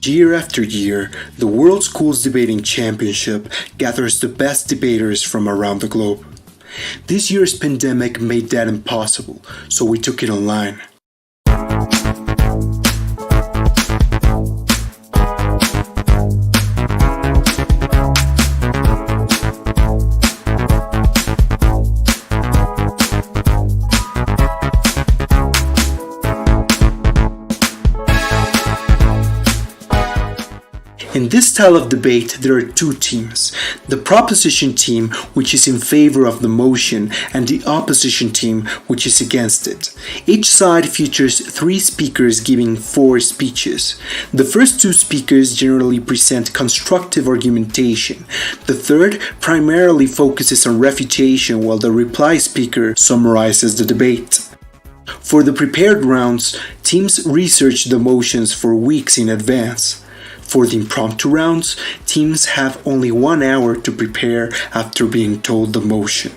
Year after year, the World Schools Debating Championship gathers the best debaters from around the globe. This year's pandemic made that impossible, so we took it online. In this style of debate, there are two teams. The proposition team, which is in favor of the motion, and the opposition team, which is against it. Each side features 3 speakers giving 4 speeches. The first 2 speakers generally present constructive argumentation. The third primarily focuses on refutation, while the reply speaker summarizes the debate. For the prepared rounds, teams research the motions for weeks in advance. For the impromptu rounds, teams have only 1 hour to prepare after being told the motion.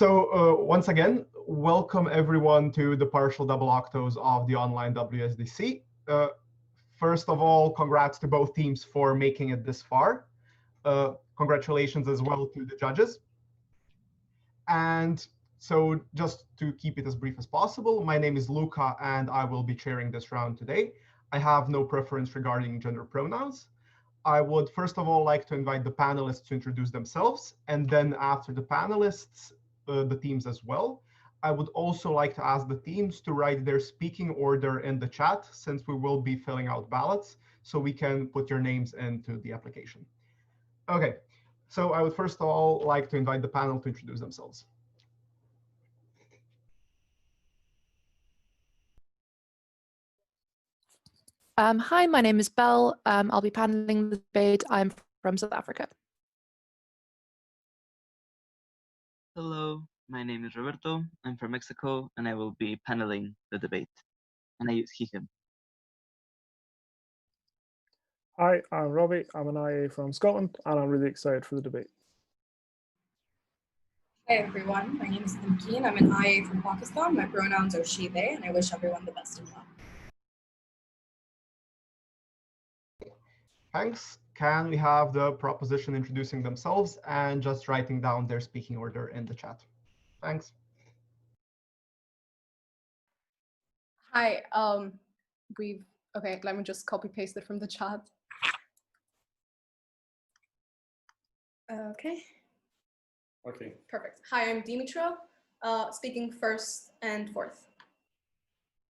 Once again, welcome everyone to the partial double octos of the online WSDC. First of all, congrats to both teams for making it this far. Congratulations as well to the judges. And so just to keep it as brief as possible, my name is Luca and I will be chairing this round today. I have no preference regarding gender pronouns. I would first of all like to invite the panelists to introduce themselves, and then after the panelists, the teams as well. I would also like to ask the teams to write their speaking order in the chat, since we will be filling out ballots, so we can put your names into the application. Okay, so I would first of all like to invite the panel to introduce themselves. Hi, my name is Belle. I'll be paneling the debate. I'm from South Africa. Hello, my name is Roberto. I'm from Mexico, and I will be paneling the debate. And I use he, him. Hi, I'm Robbie. I'm an IA from Scotland, and I'm really excited for the debate. Hi everyone, my name is Imkeen. I'm an IA from Pakistan. My pronouns are she, they, and I wish everyone the best of luck. Thanks. Can we have the proposition introducing themselves and just writing down their speaking order in the chat? Thanks. Hi, okay, let me just copy paste it from the chat. Okay. Okay. Perfect. Hi, I'm Dimitra, speaking first and fourth.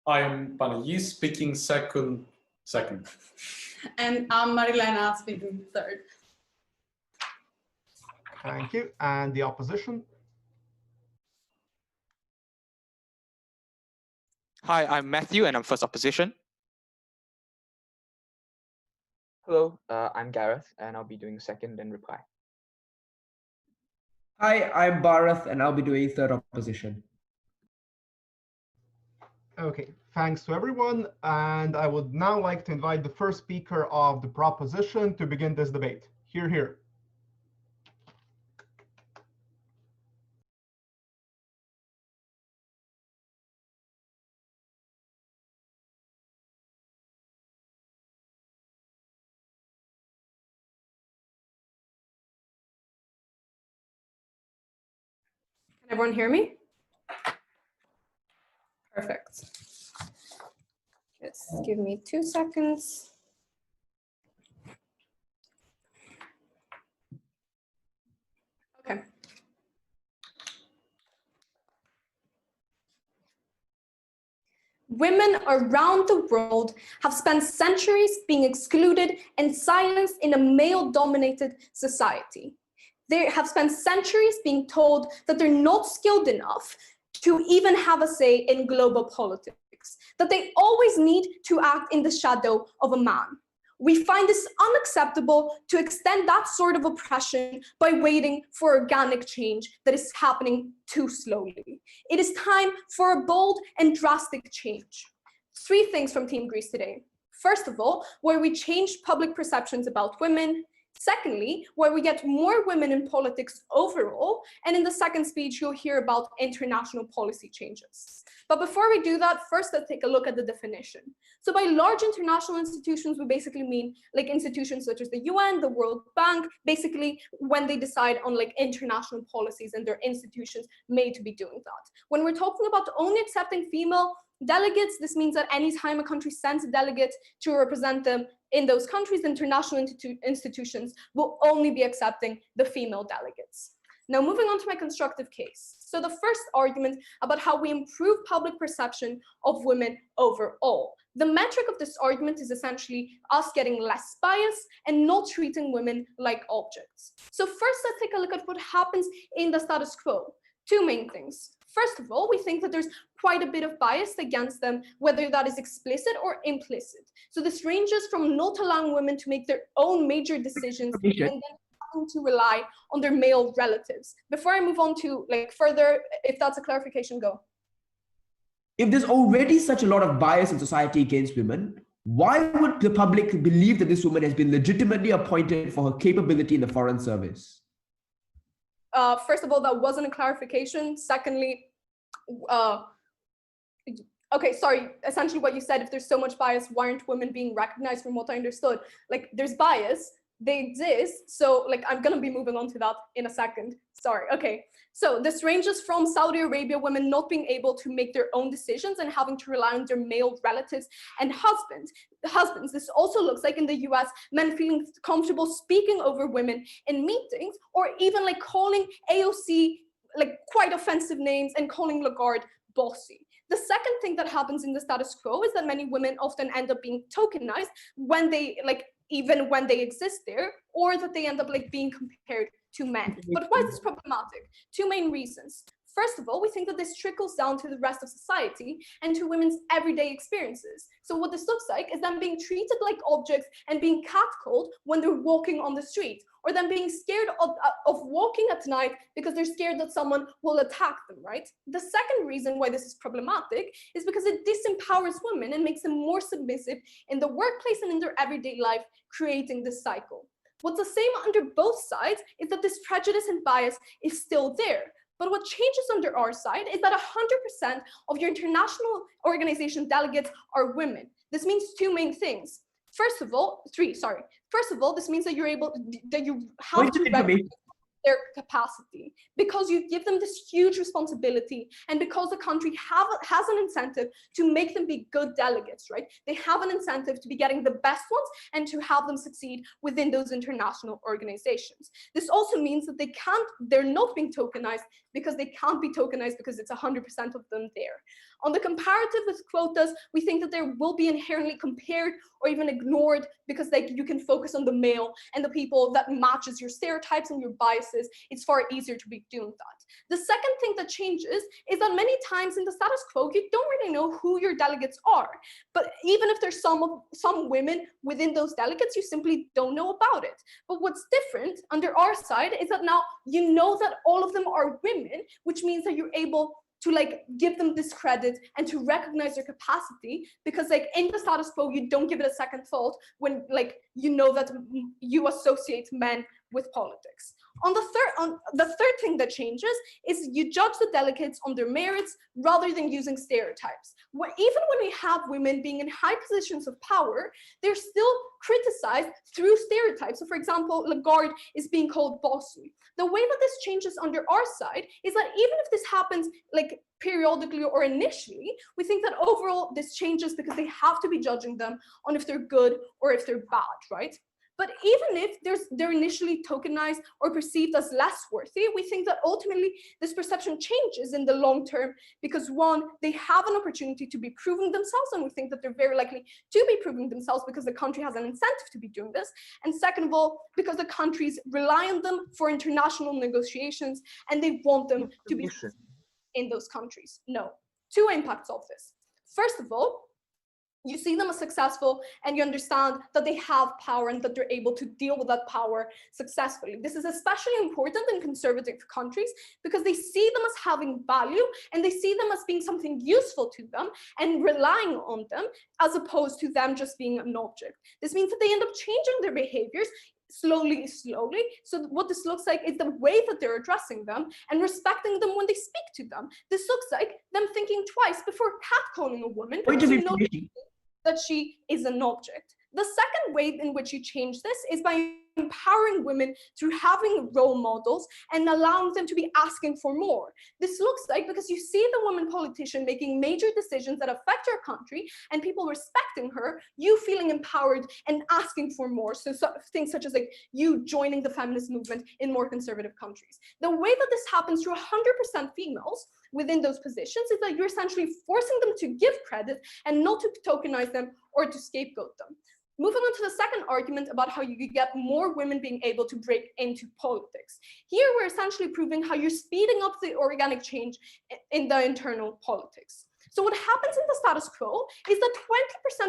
I am Panayi, speaking second. And I'm Marilena, speaking third. Thank you. And the opposition? Hi, I'm Matthew, and I'm first opposition. Hello, I'm Gareth, and I'll be doing second and reply. Hi, I'm Bharath, and I'll be doing third opposition. Okay, thanks to everyone. And I would now like to invite the first speaker of the proposition to begin this debate. Hear, hear. Can everyone hear me? Perfect. Just give me 2 seconds. Okay. Women around the world have spent centuries being excluded and silenced in a male-dominated society. They have spent centuries being told that they're not skilled enough to even have a say in global politics, that they always need to act in the shadow of a man. We find this unacceptable to extend that sort of oppression by waiting for organic change that is happening too slowly. It is time for a bold and drastic change. 3 things from Team Grecee today. First of all, where we change public perceptions about women. Secondly, where we get more women in politics overall. And in the second speech, you'll hear about international policy changes. But before we do that, first let's take a look at the definition. So by large international institutions, we basically mean like institutions such as the UN, the World Bank, basically when they decide on like international policies and their institutions made to be doing that. When we're talking about only accepting female delegates, this means that anytime a country sends a delegate to represent them in those countries, international institutions will only be accepting the female delegates. Now, moving on to my constructive case. So the first argument about how we improve public perception of women overall. The metric of this argument is essentially us getting less bias and not treating women like objects. So first, let's take a look at what happens in the status quo. 2 main things. First of all, we think that there's quite a bit of bias against them, whether that is explicit or implicit. So this ranges from not allowing women to make their own major decisions and then having to rely on their male relatives. Before I move on to like further, if that's a clarification, go. If there's already such a lot of bias in society against women, why would the public believe that this woman has been legitimately appointed for her capability in the Foreign Service? first of all, that wasn't a clarification. Secondly, okay, sorry, essentially what you said, if there's so much bias, why aren't women being recognized? From what I understood, like there's bias, they exist. So like I'm gonna be moving on to that in a second. Sorry, okay. So this ranges from Saudi Arabia, women not being able to make their own decisions and having to rely on their male relatives and husbands. This also looks like in the US, men feeling comfortable speaking over women in meetings, or even like calling AOC like quite offensive names and calling Lagarde bossy. The second thing that happens in the status quo is that many women often end up being tokenized when they like, even when they exist there, or that they end up like being compared to men. But why is this problematic? Two main reasons. First of all, we think that this trickles down to the rest of society and to women's everyday experiences. So what this looks like is them being treated like objects and being catcalled when they're walking on the street, or them being scared of walking at night because they're scared that someone will attack them, right? The second reason why this is problematic is because it disempowers women and makes them more submissive in the workplace and in their everyday life, creating this cycle. What's the same under both sides is that this prejudice and bias is still there. But what changes under our side is that 100% of your international organization delegates are women. This means two main things. First of all, this means that you have to recognize their capacity, because you give them this huge responsibility, and because the country has an incentive to make them be good delegates, right? They have an incentive to be getting the best ones and to have them succeed within those international organizations. This also means that they're not being tokenized because they can't be tokenized because it's 100% of them there. On the comparative with quotas, we think that there will be inherently compared or even ignored because you can focus on the male and the people that matches your stereotypes and your biases. It's far easier to be doing that. The second thing that changes is that many times in the status quo, you don't really know who your delegates are. But even if there's some women within those delegates, you simply don't know about it. But what's different under our side is that now you know that all of them are women, which means that you're able to like give them this credit and to recognize their capacity, because like in the status quo, you don't give it a second thought when like you know that you associate men with politics. The third thing that changes is you judge the delegates on their merits rather than using stereotypes. Even when we have women being in high positions of power, they're still criticized through stereotypes. So for example, Lagarde is being called bossy. The way that this changes under our side is that even if this happens like periodically or initially, we think that overall this changes because they have to be judging them on if they're good or if they're bad, right? But even if they're initially tokenized or perceived as less worthy, we think that ultimately this perception changes in the long term because one, they have an opportunity to be proving themselves, and we think that they're very likely to be proving themselves because the country has an incentive to be doing this. And second of all, because the countries rely on them for international negotiations and they want them to be in those countries. No. Two impacts of this. First of all, you see them as successful and you understand that they have power and that they're able to deal with that power successfully. This is especially important in conservative countries because they see them as having value and they see them as being something useful to them and relying on them, as opposed to them just being an object. This means that they end up changing their behaviors slowly. So what this looks like is the way that they're addressing them and respecting them when they speak to them. This looks like them thinking twice before catcalling a woman because you know that she is an object. The second way in which you change this is by empowering women through having role models and allowing them to be asking for more. This looks like because you see the woman politician making major decisions that affect your country and people respecting her, you feeling empowered and asking for more. So things such as like you joining the feminist movement in more conservative countries. The way that this happens through 100% females within those positions is that you're essentially forcing them to give credit and not to tokenize them or to scapegoat them. Moving on to the second argument about how you could get more women being able to break into politics. Here we're essentially proving how you're speeding up the organic change in the internal politics. So what happens in the status quo is that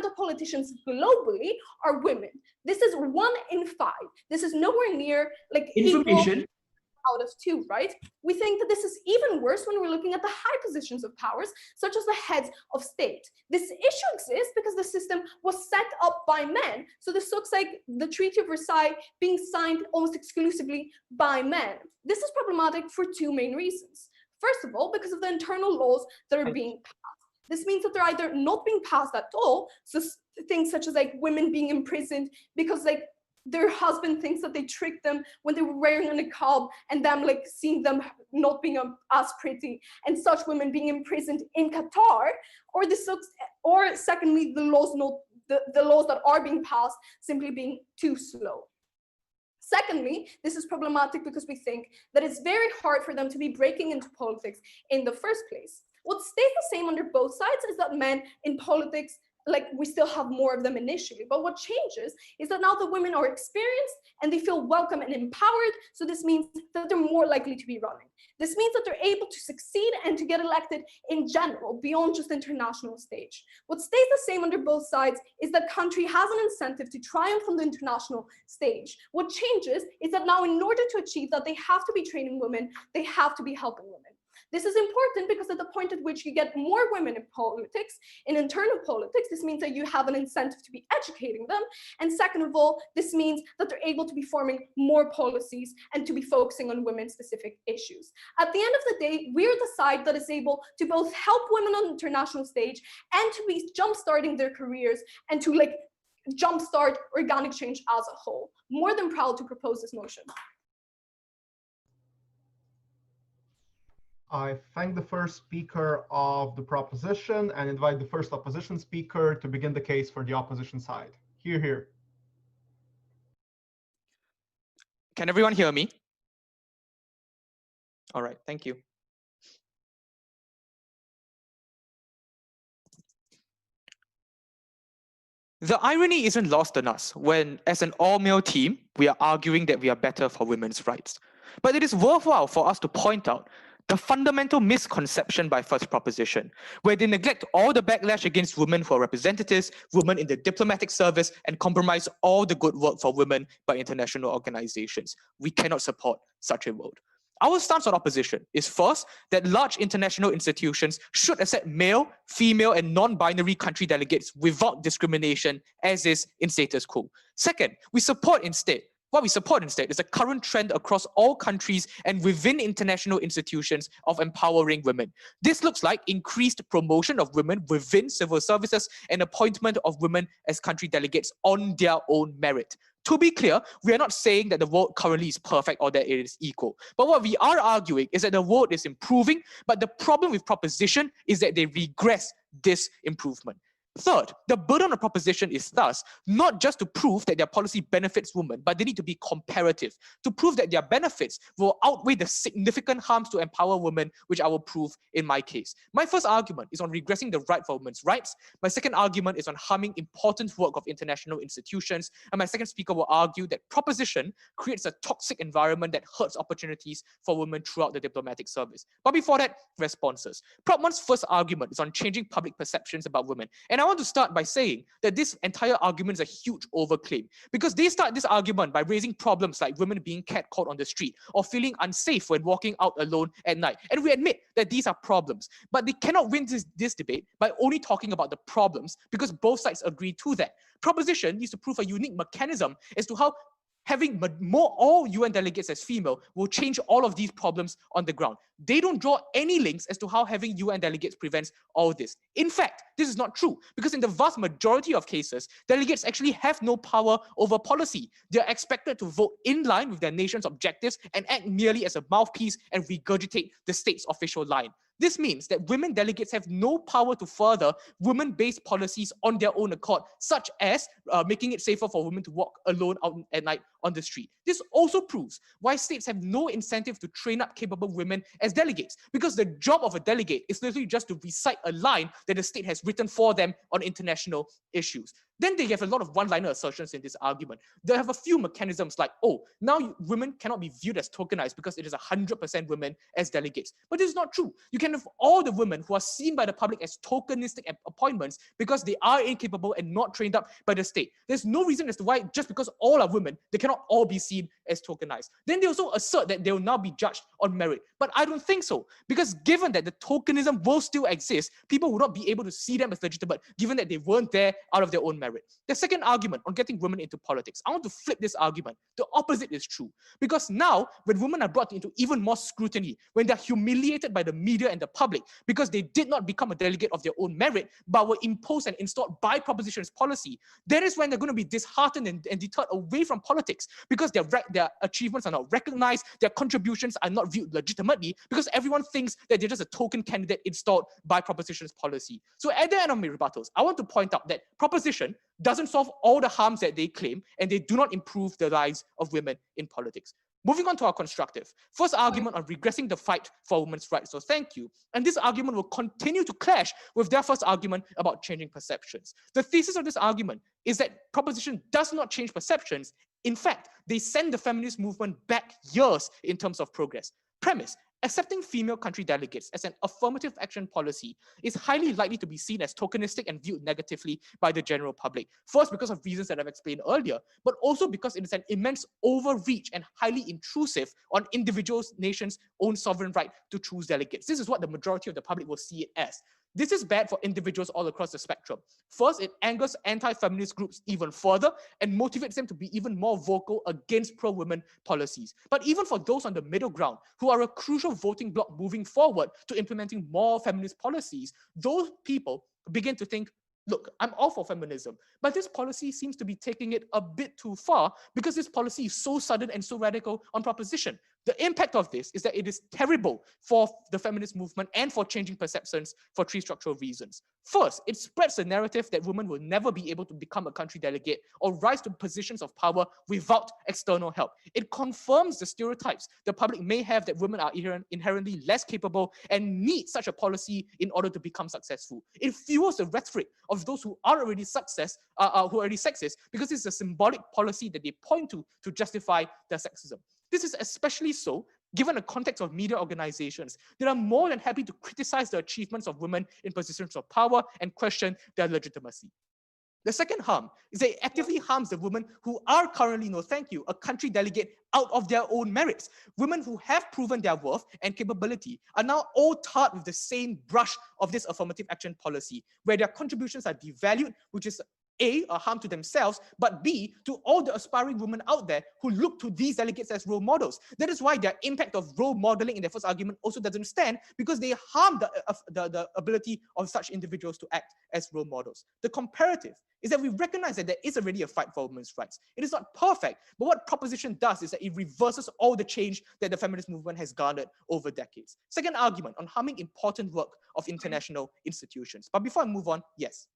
20% of politicians globally are women. This is 1 in 5. This is nowhere near like information. out of 2, right? We think that this is even worse when we're looking at the high positions of powers, such as the heads of state. This issue exists because the system was set up by men. So this looks like the Treaty of Versailles being signed almost exclusively by men. This is problematic for 2 main reasons. First of all, because of the internal laws that are being passed. This means that they're either not being passed at all, so things such as like women being imprisoned because like their husband thinks that they tricked them when they were wearing a niqab, and them like seeing them not being as pretty, and such women being imprisoned in Qatar, or secondly, the laws that are being passed simply being too slow. Secondly, this is problematic because we think that it's very hard for them to be breaking into politics in the first place. What stays the same under both sides is that men in politics, like we still have more of them initially, but what changes is that now the women are experienced and they feel welcome and empowered, so this means that they're more likely to be running. This means that they're able to succeed and to get elected in general, beyond just the international stage. What stays the same under both sides is that country has an incentive to triumph on the international stage. What changes is that now in order to achieve that, they have to be training women, they have to be helping women. This is important because at the point at which you get more women in politics, in internal politics, this means that you have an incentive to be educating them. And second of all, this means that they're able to be forming more policies and to be focusing on women-specific issues. At the end of the day, we're the side that is able to both help women on the international stage and to be jump-starting their careers and to like jumpstart organic change as a whole. More than proud to propose this motion. I thank the first speaker of the proposition and invite the first opposition speaker to begin the case for the opposition side. Hear, hear. Can everyone hear me? All right, thank you. The irony isn't lost on us when, as an all-male team, we are arguing that we are better for women's rights. But it is worthwhile for us to point out the fundamental misconception by first proposition, where they neglect all the backlash against women who are representatives, women in the diplomatic service, and compromise all the good work for women by international organizations. We cannot support such a world. Our stance on opposition is first, that large international institutions should accept male, female, and non-binary country delegates without discrimination, as is in status quo. Second, what we support instead is a current trend across all countries and within international institutions of empowering women. This looks like increased promotion of women within civil services and appointment of women as country delegates on their own merit. To be clear, we are not saying that the world currently is perfect or that it is equal. But what we are arguing is that the world is improving, but the problem with proposition is that they regress this improvement. Third, the burden of proposition is thus not just to prove that their policy benefits women, but they need to be comparative, to prove that their benefits will outweigh the significant harms to empower women, which I will prove in my case. My first argument is on regressing the right for women's rights. My second argument is on harming important work of international institutions. And my second speaker will argue that proposition creates a toxic environment that hurts opportunities for women throughout the diplomatic service. But before that, responses. Prop 1's first argument is on changing public perceptions about women. And I want to start by saying that this entire argument is a huge overclaim, because they start this argument by raising problems like women being catcalled on the street or feeling unsafe when walking out alone at night. And we admit that these are problems, but they cannot win this debate by only talking about the problems, because both sides agree to that. Proposition needs to prove a unique mechanism as to how having more all UN delegates as female will change all of these problems on the ground. They don't draw any links as to how having UN delegates prevents all this. In fact, this is not true, because in the vast majority of cases, delegates actually have no power over policy. They're expected to vote in line with their nation's objectives and act merely as a mouthpiece and regurgitate the state's official line. This means that women delegates have no power to further women-based policies on their own accord, such as making it safer for women to walk alone out at night on the street. This also proves why states have no incentive to train up capable women as delegates, because the job of a delegate is literally just to recite a line that the state has written for them on international issues. Then they have a lot of one-liner assertions in this argument. They have a few mechanisms like, oh, now women cannot be viewed as tokenized because it is 100% women as delegates. But this is not true. You can have all the women who are seen by the public as tokenistic appointments because they are incapable and not trained up by the state. There's no reason as to why just because all are women, they cannot all be seen as tokenized. Then they also assert that they will now be judged on merit. But I don't think so, because given that the tokenism will still exist, people will not be able to see them as legitimate, given that they weren't there out of their own merit. The second argument on getting women into politics, I want to flip this argument. The opposite is true. Because now, when women are brought into even more scrutiny, when they're humiliated by the media and the public because they did not become a delegate of their own merit, but were imposed and installed by propositions policy, that is when they're going to be disheartened and deterred away from politics, because their achievements are not recognized, their contributions are not viewed legitimately, because everyone thinks that they're just a token candidate installed by propositions policy. So at the end of my rebuttals, I want to point out that proposition doesn't solve all the harms that they claim, and they do not improve the lives of women in politics. Moving on to our constructive. First argument on regressing the fight for women's rights. So thank you. And this argument will continue to clash with their first argument about changing perceptions. The thesis of this argument is that proposition does not change perceptions. In fact, they send the feminist movement back years in terms of progress. Premise: accepting female country delegates as an affirmative action policy is highly likely to be seen as tokenistic and viewed negatively by the general public. First, because of reasons that I've explained earlier, but also because it is an immense overreach and highly intrusive on individuals' nations' own sovereign right to choose delegates. This is what the majority of the public will see it as. This is bad for individuals all across the spectrum. First, it angers anti-feminist groups even further and motivates them to be even more vocal against pro-women policies. But even for those on the middle ground, who are a crucial voting bloc moving forward to implementing more feminist policies, those people begin to think, look, I'm all for feminism, but this policy seems to be taking it a bit too far because this policy is so sudden and so radical on proposition. The impact of this is that it is terrible for the feminist movement and for changing perceptions for three structural reasons. First, it spreads the narrative that women will never be able to become a country delegate or rise to positions of power without external help. It confirms the stereotypes the public may have that women are inherently less capable and need such a policy in order to become successful. It fuels the rhetoric of those who are already sexist because it's a symbolic policy that they point to justify their sexism. This is especially so given the context of media organizations that are more than happy to criticize the achievements of women in positions of power and question their legitimacy. The second harm is that it actively harms the women who are currently, no thank you, a country delegate out of their own merits. Women who have proven their worth and capability are now all tarred with the same brush of this affirmative action policy, where their contributions are devalued, which is A, a harm to themselves, but B, to all the aspiring women out there who look to these delegates as role models. That is why their impact of role modeling in their first argument also doesn't stand, because they harm the ability of such individuals to act as role models. The comparative is that we recognize that there is already a fight for women's rights. It is not perfect, but what proposition does is that it reverses all the change that the feminist movement has garnered over decades. Second argument on harming important work of international institutions. But before I move on, yes.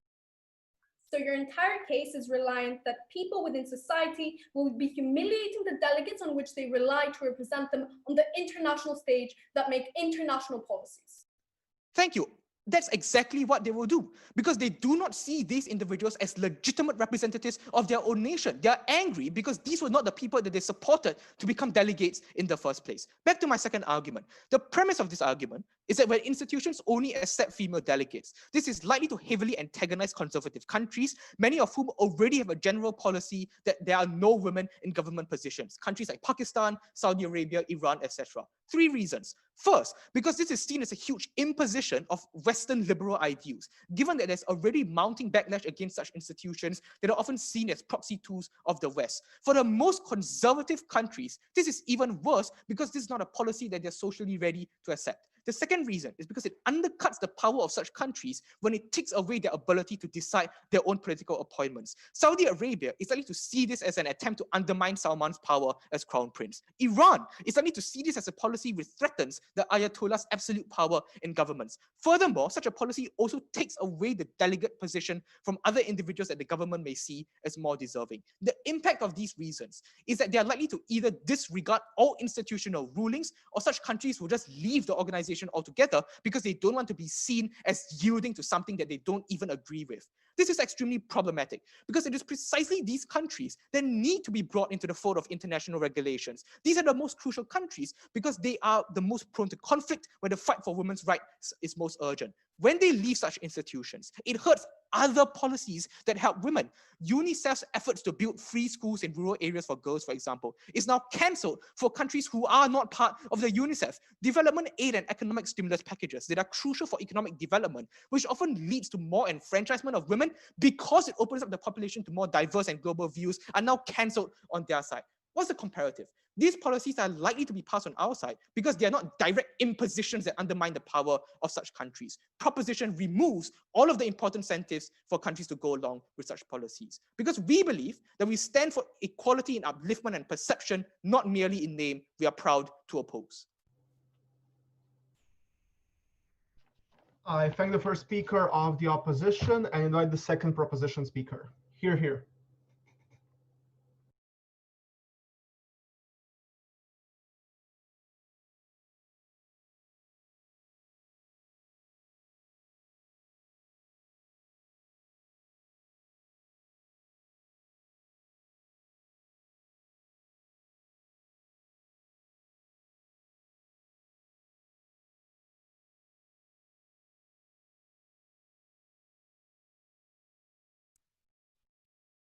So your entire case is reliant that people within society will be humiliating the delegates on which they rely to represent them on the international stage that make international policies. Thank you. That's exactly what they will do, because they do not see these individuals as legitimate representatives of their own nation. They are angry because these were not the people that they supported to become delegates in the first place. Back to my second argument. The premise of this argument is that when institutions only accept female delegates, this is likely to heavily antagonize conservative countries, many of whom already have a general policy that there are no women in government positions. Countries like Pakistan, Saudi Arabia, Iran, etc. Three reasons. First, because this is seen as a huge imposition of Western liberal ideals, given that there's already mounting backlash against such institutions that are often seen as proxy tools of the West. For the most conservative countries, this is even worse because this is not a policy that they're socially ready to accept. The second reason is because it undercuts the power of such countries when it takes away their ability to decide their own political appointments. Saudi Arabia is likely to see this as an attempt to undermine Salman's power as crown prince. Iran is likely to see this as a policy which threatens the Ayatollah's absolute power in governments. Furthermore, such a policy also takes away the delegate position from other individuals that the government may see as more deserving. The impact of these reasons is that they are likely to either disregard all institutional rulings, or such countries will just leave the organization conversation altogether because they don't want to be seen as yielding to something that they don't even agree with. This is extremely problematic because it is precisely these countries that need to be brought into the fold of international regulations. These are the most crucial countries because they are the most prone to conflict where the fight for women's rights is most urgent. When they leave such institutions, it hurts other policies that help women. UNICEF's efforts to build free schools in rural areas for girls, for example, is now cancelled for countries who are not part of the UNICEF development aid and economic stimulus packages that are crucial for economic development, which often leads to more enfranchisement of women because it opens up the population to more diverse and global views, are now cancelled on their side. What's the comparative? These policies are likely to be passed on our side because they are not direct impositions that undermine the power of such countries. Proposition removes all of the important incentives for countries to go along with such policies. Because we believe that we stand for equality in upliftment and perception, not merely in name, we are proud to oppose. I thank the first speaker of the opposition and invite the second proposition speaker. Hear, hear.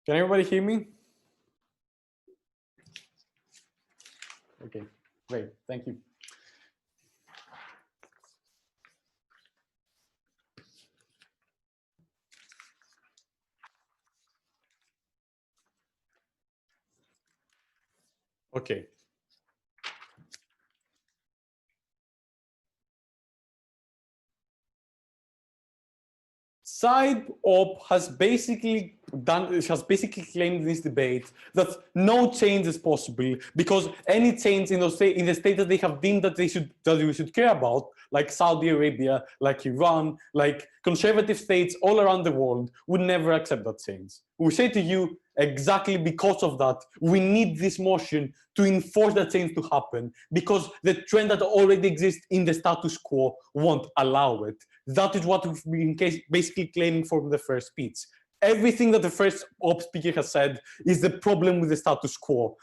Can everybody hear me? Okay, great, thank you. Okay. Side op has basically claimed in this debate that no change is possible because any change in the state that they have deemed that we should care about, like Saudi Arabia, like Iran, like conservative states all around the world, would never accept that change. We say to you, exactly because of that, we need this motion to enforce that change to happen because the trend that already exists in the status quo won't allow it. That is what we've been basically claiming from the first speech. Everything that the first op speaker has said is the problem with the status quo,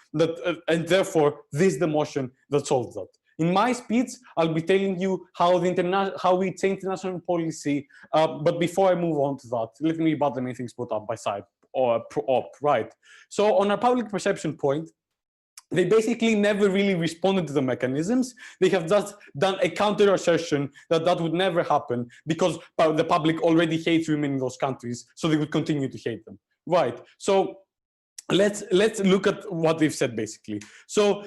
and therefore this is the motion that solves that. In my speech, I'll be telling you how we change international policy, but before I move on to that, let me rebut the main things put up by side or pro-op, right? So on a public perception point, they basically never really responded to the mechanisms. They have just done a counter assertion that that would never happen because the public already hates women in those countries, so they would continue to hate them, right? So let's look at what they've said basically. So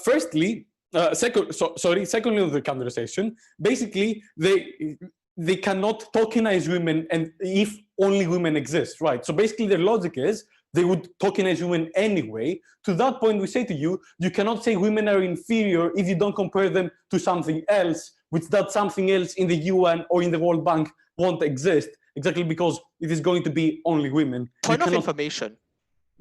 firstly, secondly on the counter assertion, basically they cannot tokenize women, and if only women exist, right? So basically their logic is they would tokenize women anyway. To that point, we say to you, you cannot say women are inferior if you don't compare them to something else, which that something else in the UN or in the World Bank won't exist, exactly because it is going to be only women. Point of information.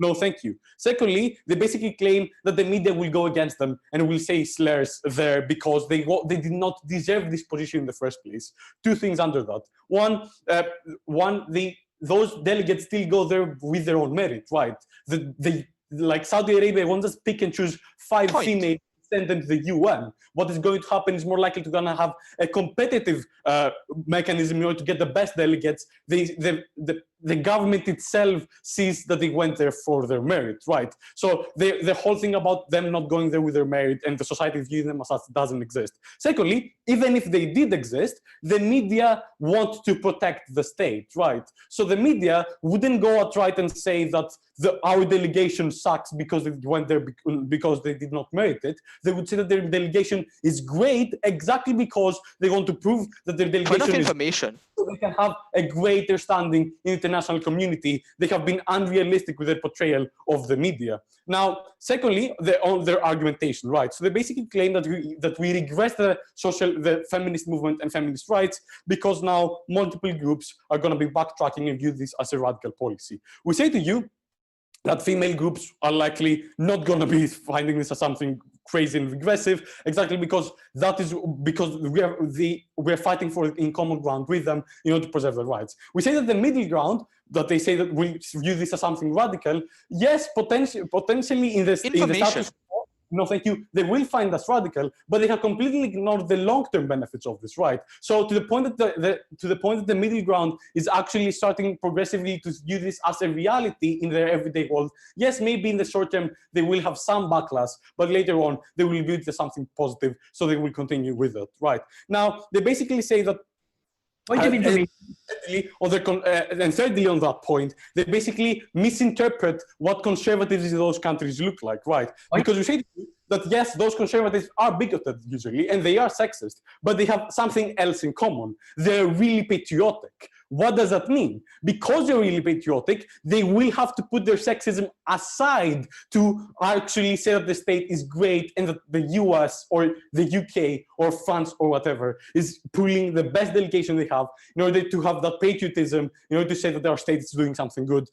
No, thank you. Secondly, they basically claim that the media will go against them and will say slurs there because they did not deserve this position in the first place. Two things under that. One, those delegates still go there with their own merit, right? Like Saudi Arabia won't just pick and choose 5 females, send them to the UN. What is going to happen is more likely to gonna have a competitive mechanism in order to get the best delegates. The government itself sees that they went there for their merit, right? So the whole thing about them not going there with their merit and the society viewing them as such doesn't exist. Secondly, even if they did exist, the media want to protect the state, right? So the media wouldn't go outright and say that our delegation sucks because they went there because they did not merit it. They would say that their delegation is great exactly because they want to prove that their delegation Point of information. so they can have a greater standing in the international community. They have been unrealistic with their portrayal of the media. Now, secondly, on their argumentation, right? So they basically claim that we regress the feminist movement and feminist rights because now multiple groups are going to be backtracking and view this as a radical policy. We say to you, that female groups are likely not going to be finding this as something crazy and regressive, exactly because we're fighting for in common ground with them in order to preserve their rights. We say that the middle ground, that they say that we view this as something radical, yes, potentially in the status quo, no, thank you. They will find us radical, but they have completely ignored the long-term benefits of this, right? So to the point that the middle ground is actually starting progressively to view this as a reality in their everyday world. Yes, maybe in the short term they will have some backlash, but later on they will view it as something positive, so they will continue with it, right? Now they basically say that. Point of information. And thirdly, on that point, they basically misinterpret what conservatives in those countries look like, right? Because we say that yes, those conservatives are bigoted usually, and they are sexist, but they have something else in common. They're really patriotic. What does that mean? Because they're really patriotic, they will have to put their sexism aside to actually say that the state is great and that the US or the UK or France or whatever is pulling the best delegation they have in order to have that patriotism, in order to say that our state is doing something good.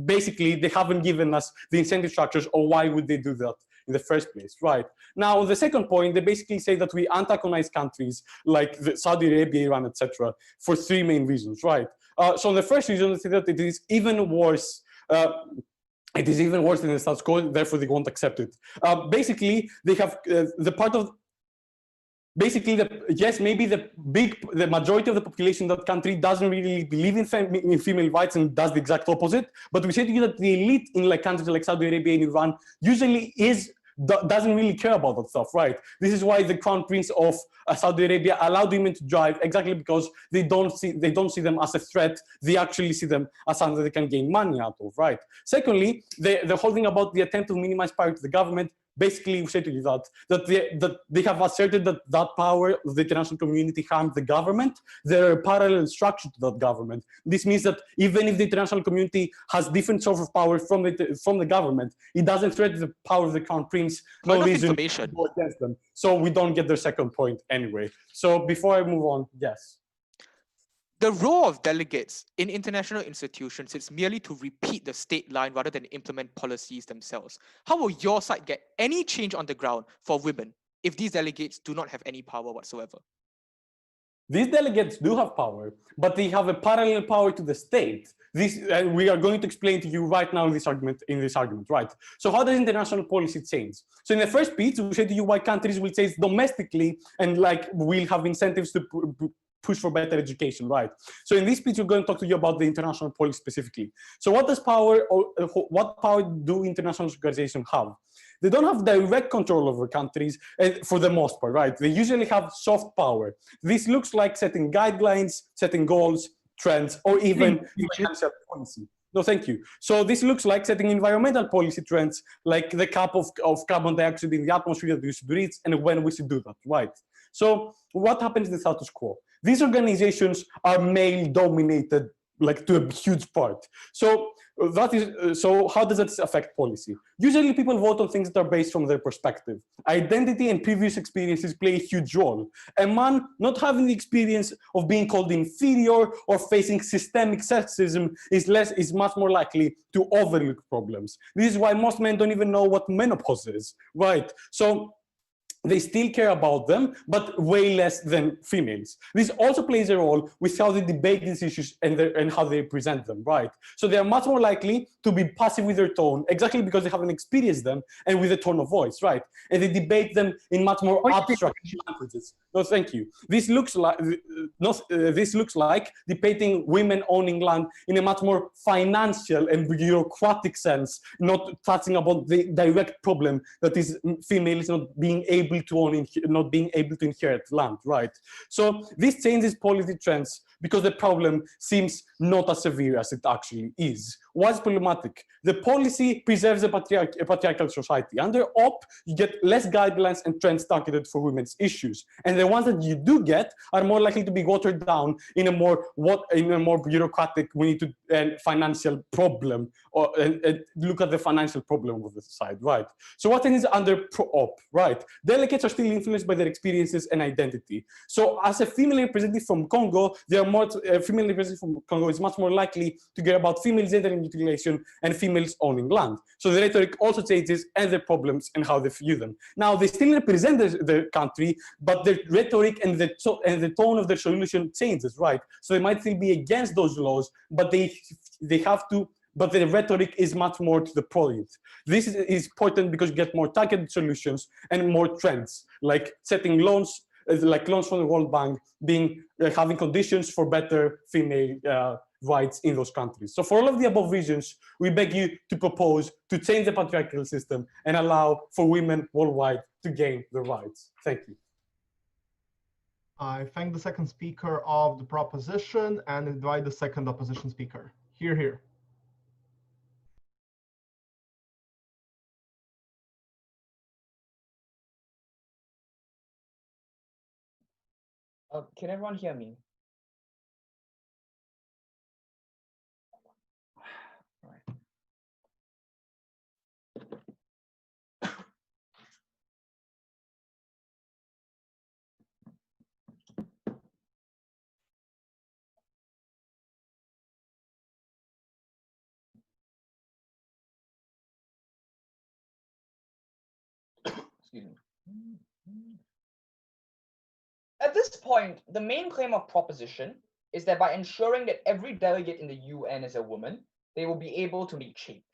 Basically, they haven't given us the incentive structures, or why would they do that in the first place, right? Now, the second point, they basically say that we antagonize countries like Saudi Arabia, Iran, etc., for three main reasons, right? So the first reason is that it is even worse. It is even worse than the status quo, therefore they won't accept it. Basically, they have the part of. Basically, yes, maybe the majority of the population in that country doesn't really believe in female rights and does the exact opposite. But we say to you that the elite in like countries like Saudi Arabia and Iran usually doesn't really care about that stuff, right? This is why the crown prince of Saudi Arabia allowed women to drive, exactly because they don't see them as a threat. They actually see them as something they can gain money out of, right? Secondly, the whole thing about the attempt to minimize power to the government. Basically, we say to you that they have asserted that power of the international community harmed the government. There are parallel structures to that government. This means that even if the international community has different source of power from the government, it doesn't threaten the power of the crown prince. No reason to go against them. So we don't get their second point anyway. So before I move on, yes. The role of delegates in international institutions is merely to repeat the state line rather than implement policies themselves. How will your side get any change on the ground for women if these delegates do not have any power whatsoever? These delegates do have power, but they have a parallel power to the state. And we are going to explain to you right now in this argument, right? So how does international policy change? So in the first speech, we say to you why countries will change domestically and like we'll have incentives to push for better education, right? So in this speech, we're going to talk to you about the international policy specifically. So what power do international organizations have? They don't have direct control over countries for the most part, right? They usually have soft power. This looks like setting guidelines, setting goals, trends, or even financial policy. No, thank you. So this looks like setting environmental policy trends, like the cap of carbon dioxide in the atmosphere that we should reach and when we should do that, right? So what happens in the status quo? These organizations are male-dominated, like to a huge part. So how does that affect policy? Usually people vote on things that are based from their perspective. Identity and previous experiences play a huge role. A man not having the experience of being called inferior or facing systemic sexism is much more likely to overlook problems. This is why most men don't even know what menopause is, right? So they still care about them, but way less than females. This also plays a role with how they debate these issues and how they present them, right? So they are much more likely to be passive with their tone, exactly because they haven't experienced them, and with a tone of voice, right? And they debate them in much more abstract languages. No, thank you. This looks like debating women owning land in a much more financial and bureaucratic sense, not touching about the direct problem that is females not being able to inherit land, right? So this changes policy trends because the problem seems not as severe as it actually is. What's problematic? The policy preserves a patriarchal society. Under OP, you get less guidelines and trends targeted for women's issues, and the ones that you do get are more likely to be watered down in a more bureaucratic, we need to financial problem, and look at the financial problem of the side, right? So what is under OP, right? Delegates are still influenced by their experiences and identity. So as a female representative from Congo, they are female representative from Congo is much more likely to care about female gender mutilation and females owning land. So the rhetoric also changes and the problems and how they view them. Now they still represent the country, but the rhetoric and the tone of their solution changes, right? So they might still be against those laws, but they have to. But the rhetoric is much more to the point. This is important because you get more targeted solutions and more trends, like setting loans, like loans from the World Bank, having conditions for better female rights in those countries. So for all of the above reasons, we beg you to propose to change the patriarchal system and allow for women worldwide to gain the rights. Thank you. I thank the second speaker of the proposition and invite the second opposition speaker. Hear, hear. Can everyone hear me? Right. Excuse me. At this point, the main claim of proposition is that by ensuring that every delegate in the UN is a woman, they will be able to make change.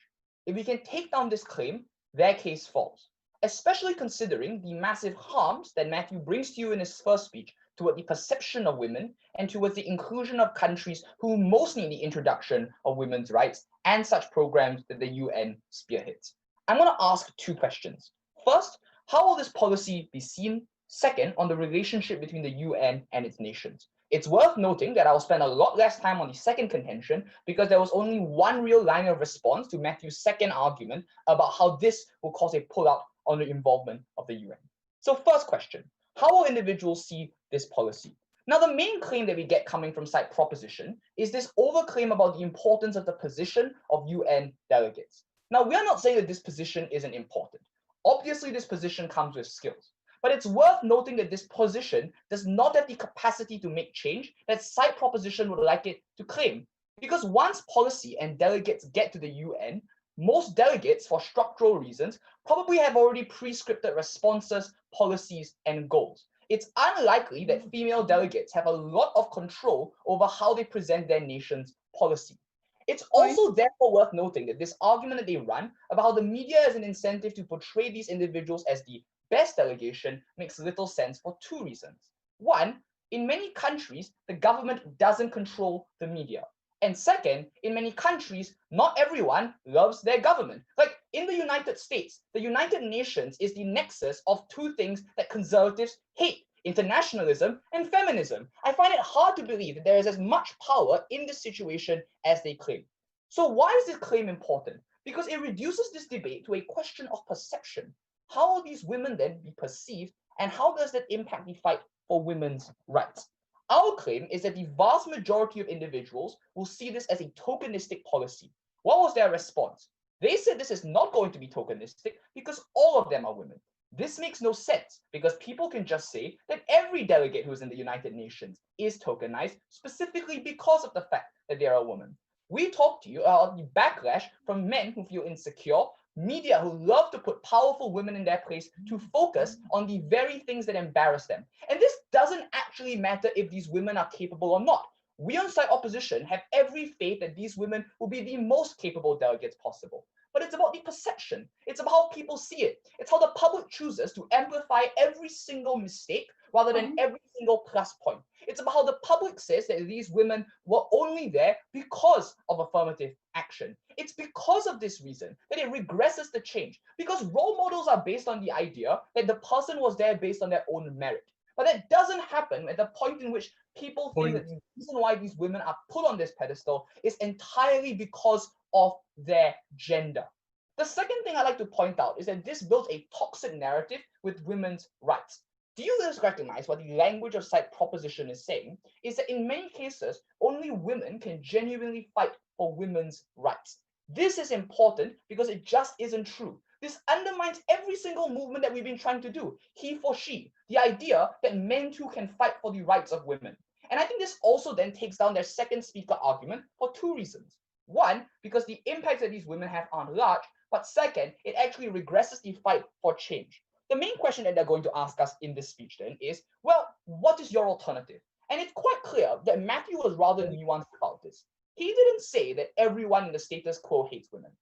If we can take down this claim, their case falls, especially considering the massive harms that Matthew brings to you in his first speech toward the perception of women and towards the inclusion of countries who most need the introduction of women's rights and such programs that the UN spearheads. I'm going to ask two questions. First, how will this policy be seen? Second, on the relationship between the UN and its nations. It's worth noting that I will spend a lot less time on the second contention because there was only one real line of response to Matthew's second argument about how this will cause a pullout on the involvement of the UN. So first question, how will individuals see this policy? Now, the main claim that we get coming from side proposition is this overclaim about the importance of the position of UN delegates. Now, we are not saying that this position isn't important. Obviously, this position comes with skills. But it's worth noting that this position does not have the capacity to make change that side proposition would like it to claim. Because once policy and delegates get to the UN, most delegates, for structural reasons, probably have already pre-scripted responses, policies, and goals. It's unlikely that female delegates have a lot of control over how they present their nation's policy. It's also therefore worth noting that this argument that they run about how the media has an incentive to portray these individuals as the best delegation makes little sense for two reasons. One, in many countries, the government doesn't control the media. And second, in many countries, not everyone loves their government. Like in the United States, the United Nations is the nexus of two things that conservatives hate: internationalism and feminism. I find it hard to believe that there is as much power in this situation as they claim. So why is this claim important? Because it reduces this debate to a question of perception. How will these women then be perceived, and how does that impact the fight for women's rights? Our claim is that the vast majority of individuals will see this as a tokenistic policy. What was their response? They said this is not going to be tokenistic because all of them are women. This makes no sense because people can just say that every delegate who's in the United Nations is tokenized specifically because of the fact that they are a woman. We talked to you about the backlash from men who feel insecure, media who love to put powerful women in their place to focus on the very things that embarrass them. And this doesn't actually matter if these women are capable or not. We on side opposition have every faith that these women will be the most capable delegates possible. But it's about the perception. It's about how people see it. It's how the public chooses to amplify every single mistake rather than every single plus point. It's about how the public says that these women were only there because of affirmative action. It's because of this reason that it regresses the change, because role models are based on the idea that the person was there based on their own merit. But that doesn't happen at the point in which people think that the reason why these women are put on this pedestal is entirely because of their gender. The second thing I like to point out is that this builds a toxic narrative with women's rights. Do you guys recognize what the language of side proposition is saying? Is that in many cases, only women can genuinely fight for women's rights. This is important because it just isn't true. This undermines every single movement that we've been trying to do, he for she, the idea that men too can fight for the rights of women. And I think this also then takes down their second speaker argument for two reasons. One, because the impacts that these women have aren't large, but second, it actually regresses the fight for change. The main question that they're going to ask us in this speech then is, well, what is your alternative? And it's quite clear that Matthew was rather nuanced about this. He didn't say that everyone in the status quo hates women.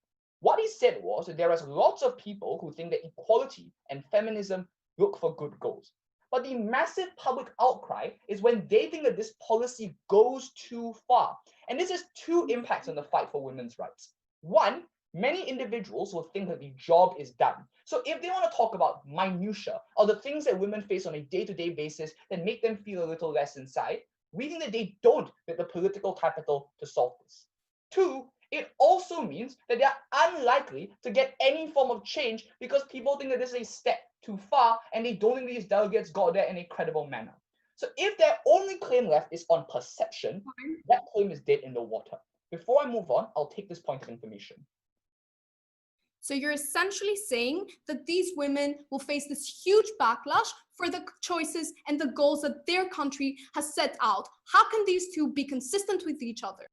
What he said was that there are lots of people who think that equality and feminism look for good goals. But the massive public outcry is when they think that this policy goes too far. And this has two impacts on the fight for women's rights. One, many individuals will think that the job is done. So if they want to talk about minutiae or the things that women face on a day-to-day basis that make them feel a little less inside, we think that they don't get the political capital to solve this. Two, it also means that they're unlikely to get any form of change because people think that this is a step too far and they don't think these delegates got there in a credible manner. So if their only claim left is on perception, that claim is dead in the water. Before I move on, I'll take this point of information. So you're essentially saying that these women will face this huge backlash for the choices and the goals that their country has set out. How can these two be consistent with each other?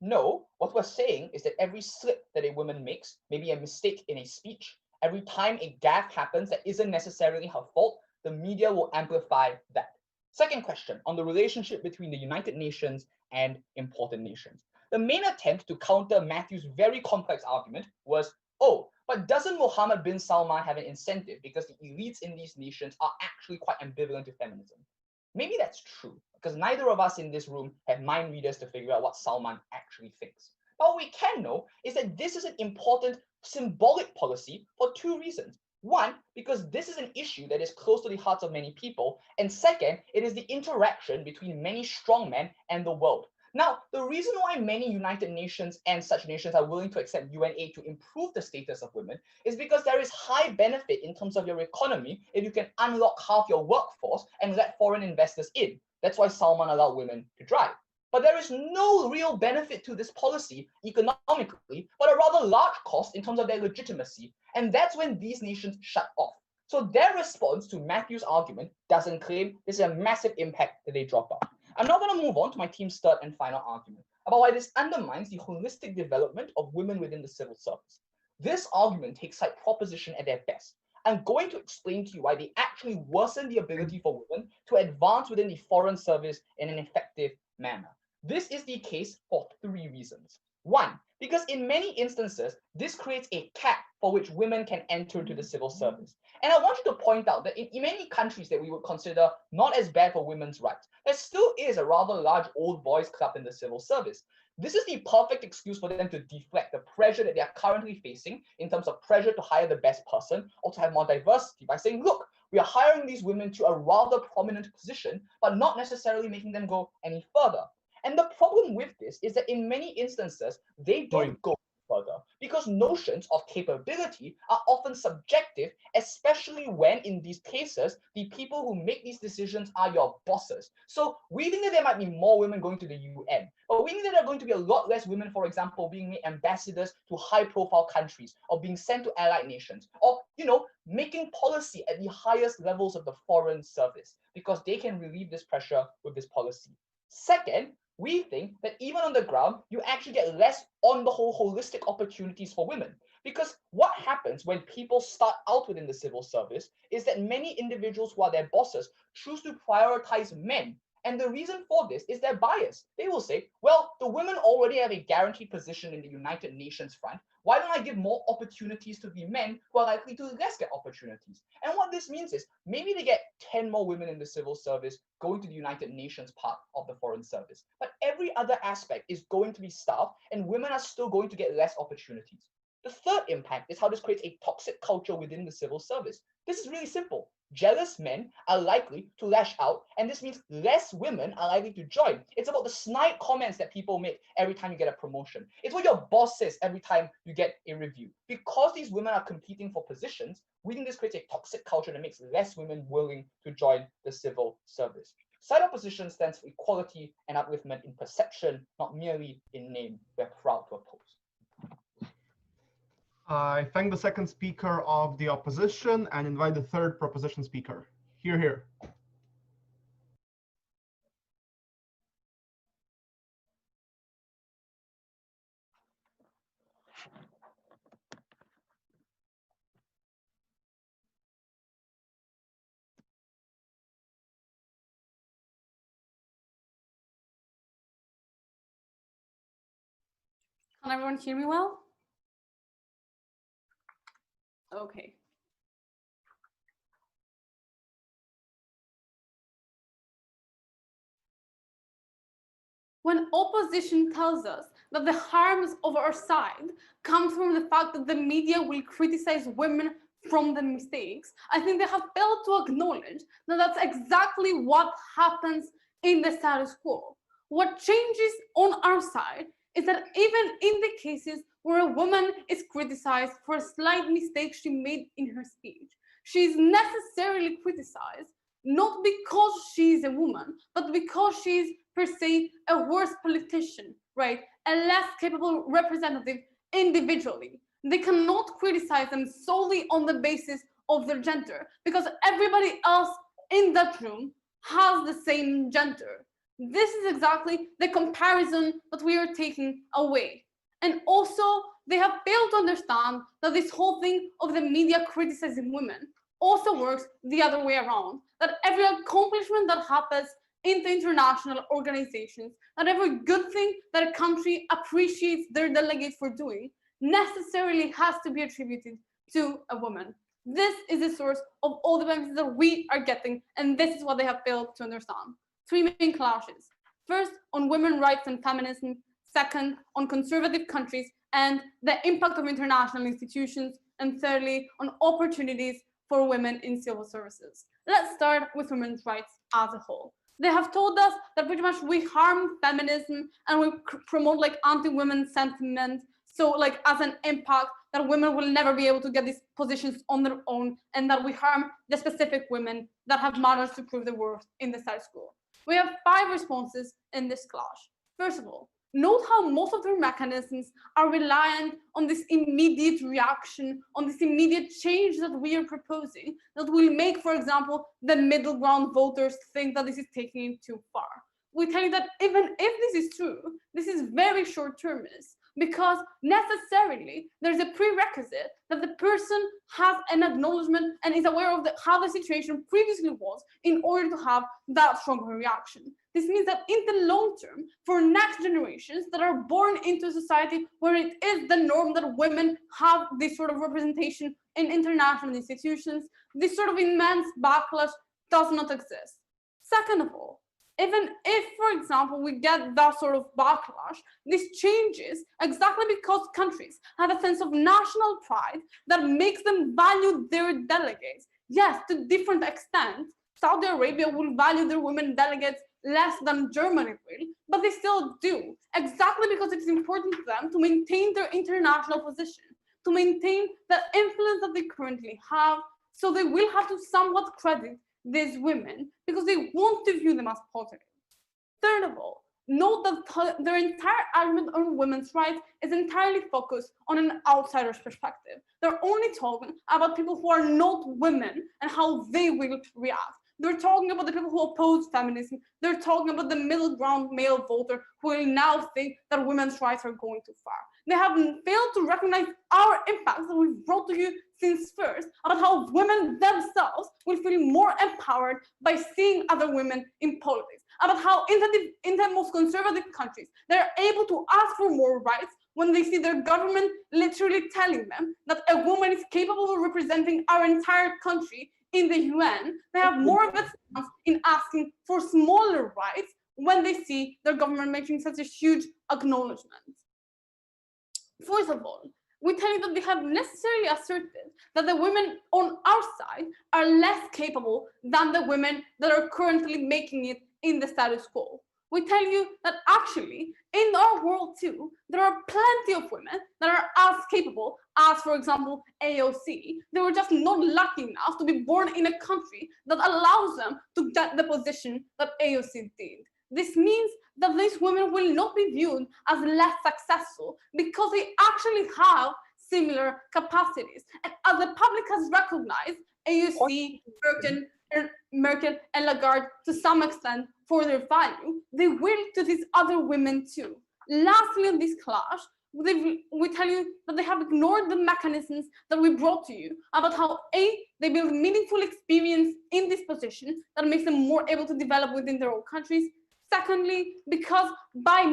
No, what we're saying is that every slip that a woman makes, maybe a mistake in a speech, every time a gaffe happens that isn't necessarily her fault, the media will amplify that. Second question, on the relationship between the United Nations and important nations. The main attempt to counter Matthew's very complex argument was, oh, but doesn't Mohammed bin Salman have an incentive because the elites in these nations are actually quite ambivalent to feminism? Maybe that's true, because neither of us in this room have mind readers to figure out what Salman actually thinks. But what we can know is that this is an important symbolic policy for two reasons. One, because this is an issue that is close to the hearts of many people. And second, it is the interaction between many strong men and the world. Now, the reason why many United Nations and such nations are willing to accept UN aid to improve the status of women is because there is high benefit in terms of your economy if you can unlock half your workforce and let foreign investors in. That's why Salman allowed women to drive. But there is no real benefit to this policy economically, but a rather large cost in terms of their legitimacy. And that's when these nations shut off. So their response to Matthew's argument doesn't claim this is a massive impact that they drop out. I'm now going to move on to my team's third and final argument about why this undermines the holistic development of women within the civil service. This argument takes side proposition at their best. I'm going to explain to you why they actually worsen the ability for women to advance within the foreign service in an effective manner. This is the case for three reasons. One, because in many instances, this creates a cap for which women can enter into the civil service. And I want you to point out that in many countries that we would consider not as bad for women's rights, there still is a rather large old boys club in the civil service. This is the perfect excuse for them to deflect the pressure that they are currently facing in terms of pressure to hire the best person or to have more diversity by saying, look, we are hiring these women to a rather prominent position, but not necessarily making them go any further. And the problem with this is that in many instances, they don't go further because notions of capability are often subjective, especially when in these cases, the people who make these decisions are your bosses. So we think that there might be more women going to the UN, but we think that there are going to be a lot less women, for example, being made ambassadors to high-profile countries or being sent to allied nations or, making policy at the highest levels of the foreign service because they can relieve this pressure with this policy. Second, we think that even on the ground, you actually get less on the whole holistic opportunities for women. Because what happens when people start out within the civil service is that many individuals who are their bosses choose to prioritize men. And the reason for this is their bias. They will say, well, the women already have a guaranteed position in the United Nations front. Why don't I give more opportunities to the men who are likely to less get opportunities? And what this means is maybe they get 10 more women in the civil service going to the United Nations part of the foreign service. But every other aspect is going to be starved and women are still going to get less opportunities. The third impact is how this creates a toxic culture within the civil service. This is really simple. Jealous men are likely to lash out, and this means less women are likely to join. It's about the snide comments that people make every time you get a promotion. It's what your boss says every time you get a review. Because these women are competing for positions, we think this creates a toxic culture that makes less women willing to join the civil service. Side opposition stands for equality and upliftment in perception, not merely in name. We're proud to oppose. I thank the second speaker of the opposition and invite the third proposition speaker. Hear, hear. Can everyone hear me well? Okay. When opposition tells us that the harms of our side come from the fact that the media will criticize women from the mistakes, I think they have failed to acknowledge that that's exactly what happens in the status quo. What changes on our side is that even in the cases where a woman is criticized for a slight mistake she made in her speech, she is necessarily criticized not because she's a woman, but because she's per se a worse politician, right? A less capable representative individually. They cannot criticize them solely on the basis of their gender because everybody else in that room has the same gender. This is exactly the comparison that we are taking away. And also, they have failed to understand that this whole thing of the media criticizing women also works the other way around, that every accomplishment that happens in the international organizations, that every good thing that a country appreciates their delegates for doing, necessarily has to be attributed to a woman. This is the source of all the benefits that we are getting, and this is what they have failed to understand. Three main clashes. First, on women's rights and feminism. Second, on conservative countries and the impact of international institutions. And thirdly, on opportunities for women in civil services. Let's start with women's rights as a whole. They have told us that pretty much we harm feminism and we promote like anti-women sentiment. So like as an impact that women will never be able to get these positions on their own, and that we harm the specific women that have managed to prove their worth in the status quo. We have 5 responses in this clash. First of all, note how most of their mechanisms are reliant on this immediate reaction, on this immediate change that we are proposing, that will make, for example, the middle ground voters think that this is taking it too far. We tell you that even if this is true, this is very short-termist, because necessarily there's a prerequisite that the person has an acknowledgement and is aware of how the situation previously was in order to have that strong reaction. This means that in the long term, for next generations that are born into a society where it is the norm that women have this sort of representation in international institutions, this sort of immense backlash does not exist. Second of all, even if, for example, we get that sort of backlash, this changes exactly because countries have a sense of national pride that makes them value their delegates. Yes, to different extents, Saudi Arabia will value their women delegates less than Germany will, but they still do, exactly because it's important to them to maintain their international position, to maintain the influence that they currently have, so they will have to somewhat credit these women because they want to view them as positive. Third of all, note that their entire argument on women's rights is entirely focused on an outsider's perspective. They're only talking about people who are not women and how they will react. They're talking about the people who oppose feminism. They're talking about the middle ground male voter who will now think that women's rights are going too far. They have failed to recognize our impacts that we've brought to you since first, about how women themselves will feel more empowered by seeing other women in politics, about how in the most conservative countries, they're able to ask for more rights when they see their government literally telling them that a woman is capable of representing our entire country in the UN. They have more of a chance in asking for smaller rights when they see their government making such a huge acknowledgement. Fourth of all, we tell you that they have necessarily asserted that the women on our side are less capable than the women that are currently making it in the status quo. We tell you that actually, in our world too, there are plenty of women that are as capable as, for example, AOC. They were just not lucky enough to be born in a country that allows them to get the position that AOC did. This means that these women will not be viewed as less successful because they actually have similar capacities. And as the public has recognized AOC, Merkel, and Lagarde to some extent for their value, they will to these other women too. Lastly, in this clash, we tell you that they have ignored the mechanisms that we brought to you about how A, they build meaningful experience in this position that makes them more able to develop within their own countries. Secondly, because by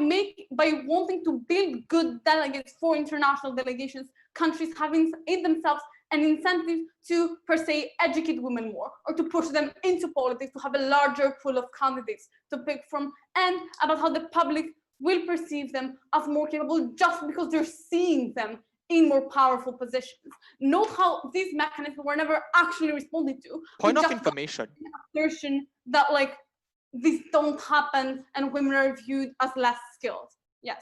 wanting to build good delegates for international delegations, countries having in themselves an incentive to, per se, educate women more, or to push them into politics, to have a larger pool of candidates to pick from, and about how the public will perceive them as more capable just because they're seeing them in more powerful positions. Note how these mechanisms were never actually responded to. Point of information. Assertion that like these don't happen and women are viewed as less skilled. Yes.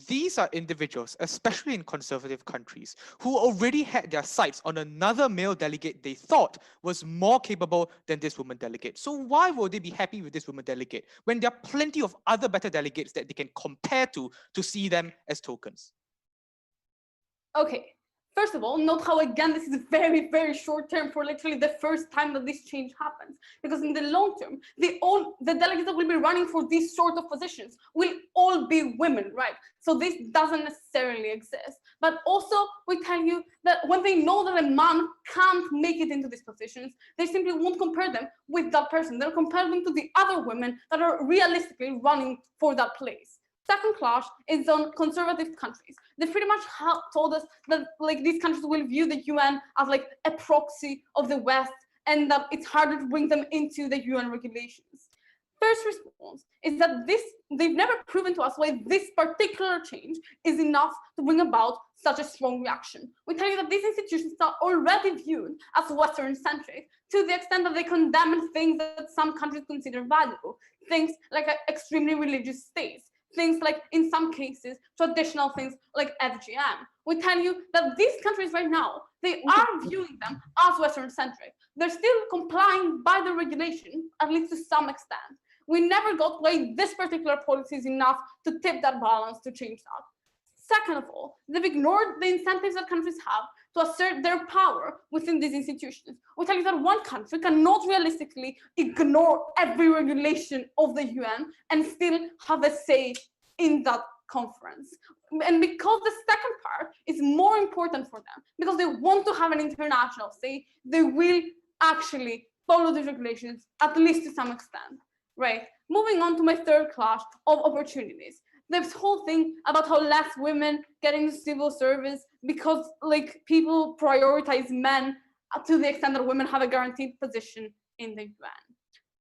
These are individuals, especially in conservative countries, who already had their sights on another male delegate they thought was more capable than this woman delegate. So why would they be happy with this woman delegate when there are plenty of other better delegates that they can compare to see them as tokens? Okay, first of all, note how again this is very, very short term for literally the first time that this change happens. Because in the long term, the delegates that will be running for these sort of positions will all be women, right? So this doesn't necessarily exist. But also, we tell you that when they know that a man can't make it into these positions, they simply won't compare them with that person. They'll compare them to the other women that are realistically running for that place. Second clash is on conservative countries. They pretty much told us that like these countries will view the UN as like a proxy of the West, and that it's harder to bring them into the UN regulations. First response is that they've never proven to us why this particular change is enough to bring about such a strong reaction. We tell you that these institutions are already viewed as Western-centric to the extent that they condemn things that some countries consider valuable, things like extremely religious states, things like, in some cases, traditional things like FGM. We tell you that these countries right now, they are viewing them as Western-centric. They're still complying by the regulation, at least to some extent. We never got why this particular policy is enough to tip that balance to change that. Second of all, they've ignored the incentives that countries have to assert their power within these institutions. We tell you that one country cannot realistically ignore every regulation of the UN and still have a say in that conference. And because the second part is more important for them, because they want to have an international say, they will actually follow these regulations, at least to some extent, right? Moving on to my third clash of opportunities. This whole thing about how less women get into civil service because like people prioritize men to the extent that women have a guaranteed position in the UN.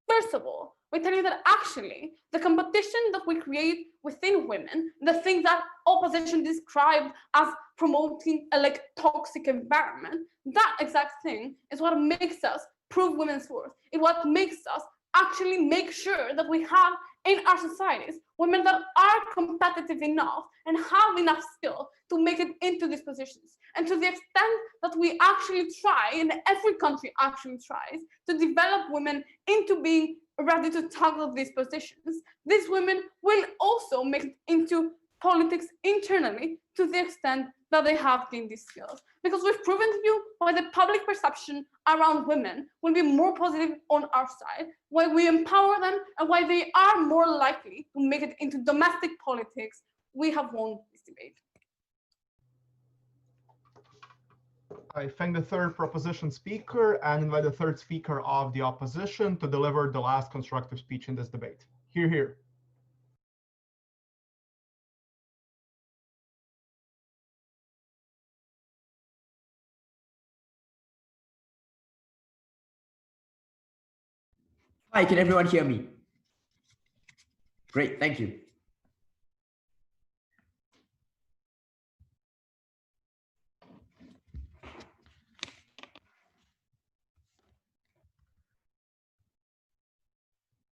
First of all, we tell you that actually the competition that we create within women, the thing that opposition described as promoting a like toxic environment, that exact thing is what makes us prove women's worth. It's what makes us actually make sure that we have in our societies women that are competitive enough and have enough skill to make it into these positions. And to the extent that we actually try, and every country actually tries, to develop women into being ready to tackle these positions, these women will also make it into politics internally to the extent that they have gained these skills. Because we've proven to you why the public perception around women will be more positive on our side, why we empower them, and why they are more likely to make it into domestic politics. We have won this debate. I thank the third proposition speaker and invite the third speaker of the opposition to deliver the last constructive speech in this debate. Hear, hear. Hi, can everyone hear me? Great, thank you.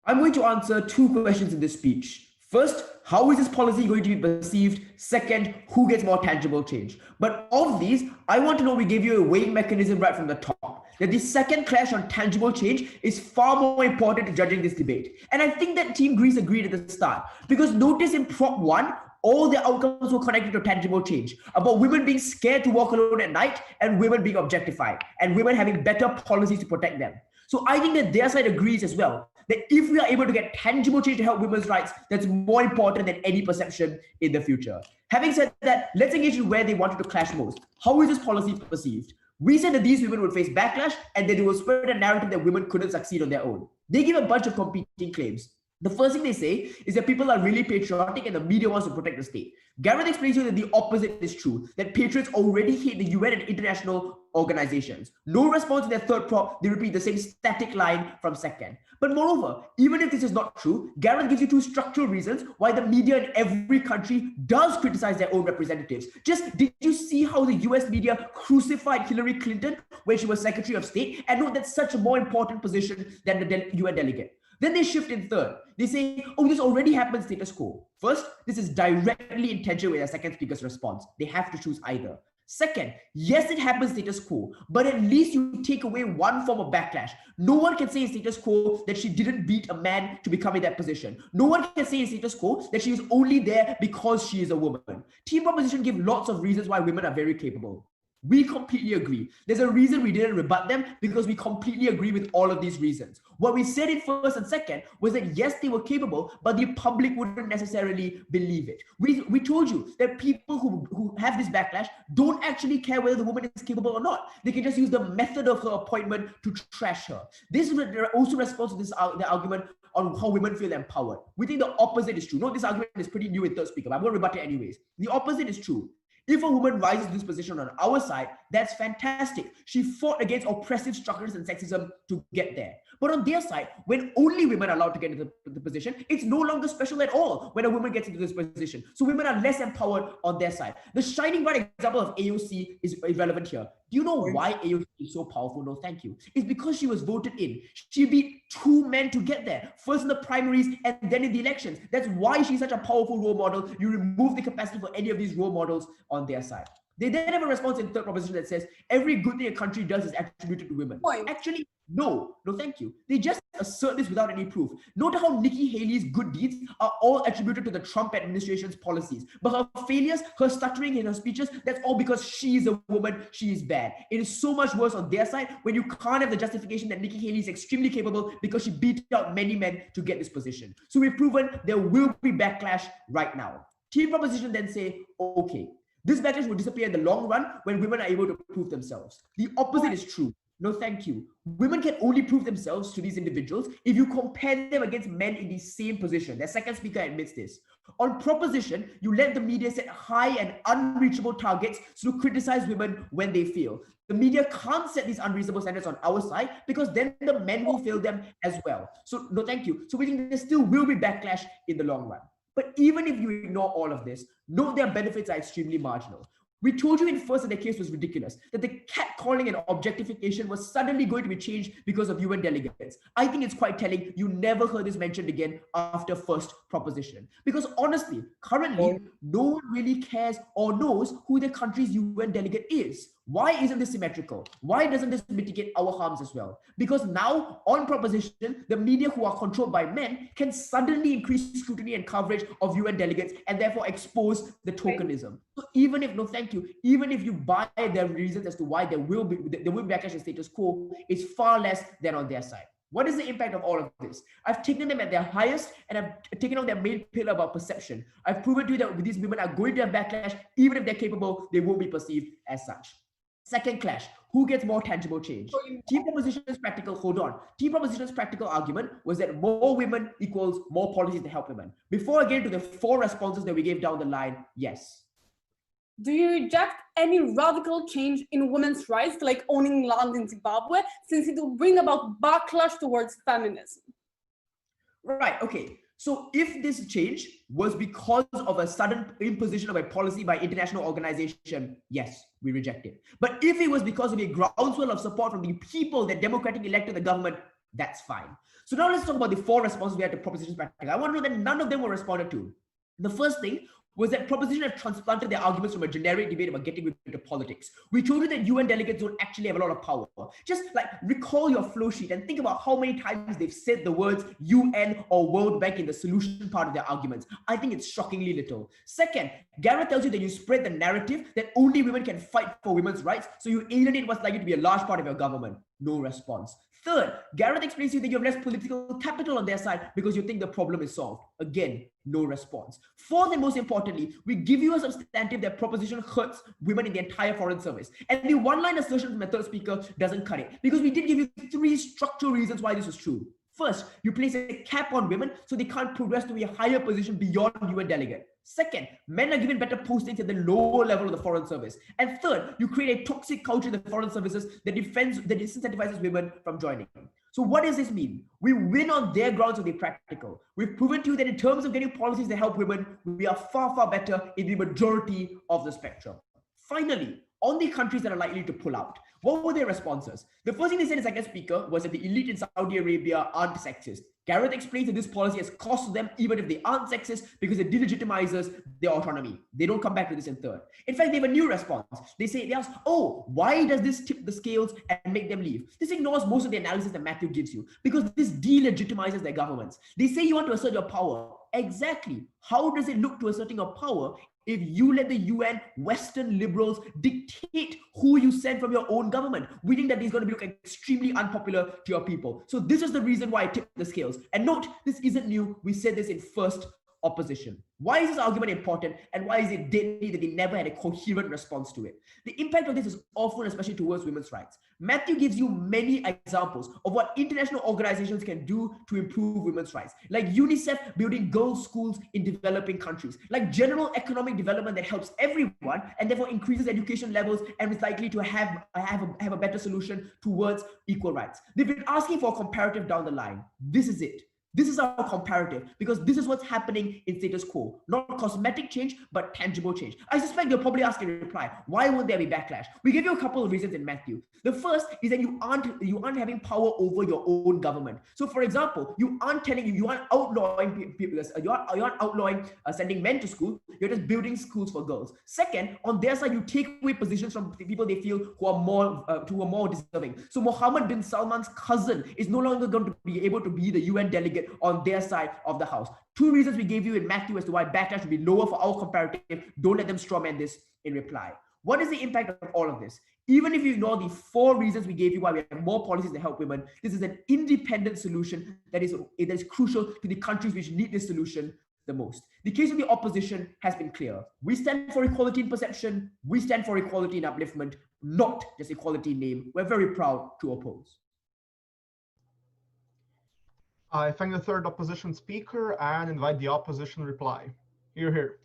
I'm going to answer two questions in this speech. First, how is this policy going to be perceived? Second, who gets more tangible change? But of these, I want to know we gave you a weighing mechanism right from the top, that the second clash on tangible change is far more important to judging this debate. And I think that Team Grecee agreed at the start, because notice in Prop 1, all the outcomes were connected to tangible change, about women being scared to walk alone at night and women being objectified and women having better policies to protect them. So I think that their side agrees as well, that if we are able to get tangible change to help women's rights, that's more important than any perception in the future. Having said that, let's engage in where they wanted to clash most. How is this policy perceived? We said that these women would face backlash and that they will spread a narrative that women couldn't succeed on their own. They give a bunch of competing claims. The first thing they say is that people are really patriotic and the media wants to protect the state. Gareth explains to you that the opposite is true, that patriots already hate the UN and international organizations. No response in their third prop, they repeat the same static line from second. But moreover, even if this is not true, Gareth gives you two structural reasons why the media in every country does criticize their own representatives. Just did you see how the US media crucified Hillary Clinton when she was Secretary of State? And note that's such a more important position than the UN delegate. Then they shift in third. They say, oh, this already happened status quo. First, this is directly in tension with the second speaker's response. They have to choose either. Second, yes, it happens status quo, but at least you take away one form of backlash. No one can say in status quo that she didn't beat a man to become in that position. No one can say in status quo that she is only there because she is a woman. Team proposition give lots of reasons why women are very capable. We completely agree. There's a reason we didn't rebut them, because we completely agree with all of these reasons. What we said in first and second was that yes, they were capable, but the public wouldn't necessarily believe it. We told you that people who have this backlash don't actually care whether the woman is capable or not. They can just use the method of her appointment to trash her. This also responds to the argument on how women feel empowered. We think the opposite is true. No, this argument is pretty new in third speaker, but I'm going to rebut it anyways. The opposite is true. If a woman rises to this position on our side, that's fantastic. She fought against oppressive structures and sexism to get there. But on their side, when only women are allowed to get into the position, it's no longer special at all when a woman gets into this position. So women are less empowered on their side. The shining bright example of AOC is irrelevant here. Do you know why AOC is so powerful? No, thank you. It's because she was voted in. She beat two men to get there, first in the primaries and then in the elections. That's why she's such a powerful role model. You remove the capacity for any of these role models on their side. They then have a response in third proposition that says every good thing a country does is attributed to women. Actually, no, thank you. They just assert this without any proof. Note how Nikki Haley's good deeds are all attributed to the Trump administration's policies. But her failures, her stuttering in her speeches, that's all because she is a woman, she is bad. It is so much worse on their side when you can't have the justification that Nikki Haley is extremely capable because she beat out many men to get this position. So we've proven there will be backlash right now. Team proposition then say, okay, this backlash will disappear in the long run when women are able to prove themselves. The opposite is true. No, thank you. Women can only prove themselves to these individuals if you compare them against men in the same position. The second speaker admits this. On proposition, you let the media set high and unreachable targets to criticize women when they fail. The media can't set these unreasonable standards on our side because then the men will fail them as well. So no, thank you. So we think there still will be backlash in the long run. But even if you ignore all of this, note their benefits are extremely marginal. We told you in first that the case was ridiculous, that the catcalling and objectification was suddenly going to be changed because of UN delegates. I think it's quite telling you never heard this mentioned again after first proposition. Because honestly, currently, no one really cares or knows who the country's UN delegate is. Why isn't this symmetrical? Why doesn't this mitigate our harms as well? Because now, on proposition, the media who are controlled by men can suddenly increase scrutiny and coverage of UN delegates and therefore expose the tokenism. So even if, no thank you, even if you buy their reasons as to why there will be backlash in status quo, it's far less than on their side. What is the impact of all of this? I've taken them at their highest and I've taken out their main pillar about perception. I've proven to you that these women are going to have backlash. Even if they're capable, they won't be perceived as such. Second clash, who gets more tangible change? Team proposition's practical, hold on. Team proposition's practical argument was that more women equals more policies to help women. Before I get into the four responses that we gave down the line, yes. Do you reject any radical change in women's rights, like owning land in Zimbabwe, since it will bring about backlash towards feminism? Right, okay. So if this change was because of a sudden imposition of a policy by international organization, yes, we reject it. But if it was because of a groundswell of support from the people that democratically elected the government, that's fine. So now let's talk about the four responses we had to proposition's practical. I want to know that none of them were responded to. The first thing was that proposition have transplanted their arguments from a generic debate about getting women into politics. We told you that UN delegates don't actually have a lot of power. Just like recall your flow sheet and think about how many times they've said the words UN or World Bank in the solution part of their arguments. I think it's shockingly little. Second, Gareth tells you that you spread the narrative that only women can fight for women's rights, so you alienate what's likely to be a large part of your government. No response. Third, Gareth explains to you that you have less political capital on their side because you think the problem is solved. Again, no response. Fourth and most importantly, we give you a substantive that proposition hurts women in the entire foreign service. And the one-line assertion from the third speaker doesn't cut it because we did give you three structural reasons why this was true. First, you place a cap on women so they can't progress to a higher position beyond UN delegate. Second, men are given better postings at the lower level of the foreign service. And third, you create a toxic culture in the foreign services that disincentivizes women from joining. So what does this mean? We win on their grounds if they're practical. We've proven to you that in terms of getting policies that help women, we are far, far better in the majority of the spectrum. Finally, on the countries that are likely to pull out, what were their responses? The first thing they said, second speaker, was that the elite in Saudi Arabia aren't sexist. Gareth explains that this policy has cost them even if they aren't sexist because it delegitimizes their autonomy. They don't come back to this in third. In fact, they have a new response. They ask, oh, why does this tip the scales and make them leave? This ignores most of the analysis that Matthew gives you because this delegitimizes their governments. They say you want to assert your power. Exactly. How does it look to asserting your power if you let the UN Western liberals dictate who you send from your own government? We think that is going to be extremely unpopular to your people. So this is the reason why I tipped the scales. And note, this isn't new. We said this in first opposition. Why is this argument important and why is it deadly that they never had a coherent response to it? The impact of this is awful, especially towards women's rights. Matthew gives you many examples of what international organizations can do to improve women's rights, like UNICEF building girls' schools in developing countries, like general economic development that helps everyone and therefore increases education levels and is likely to have a better solution towards equal rights. They've been asking for a comparative down the line. This is it. This is our comparative because this is what's happening in status quo, not cosmetic change, but tangible change. I suspect you'll probably ask in reply, why won't there be backlash? We give you a couple of reasons in Matthew. The first is that you aren't having power over your own government. So for example, you aren't outlawing people, you aren't outlawing sending men to school, you're just building schools for girls. Second, on their side, you take away positions from the people they feel who are more deserving. So Mohammed bin Salman's cousin is no longer going to be able to be the UN delegate on their side of the house. Two reasons we gave you in Matthew as to why backlash should be lower for our comparative. Don't let them strawman this in reply. What is the impact of all of this? Even if you ignore the four reasons we gave you why we have more policies to help women, this is an independent solution that is crucial to the countries which need this solution the most. The case of the opposition has been clear. We stand for equality in perception. We stand for equality in upliftment, not just equality in name. We're very proud to oppose. I thank the third opposition speaker and invite the opposition reply. Hear, hear.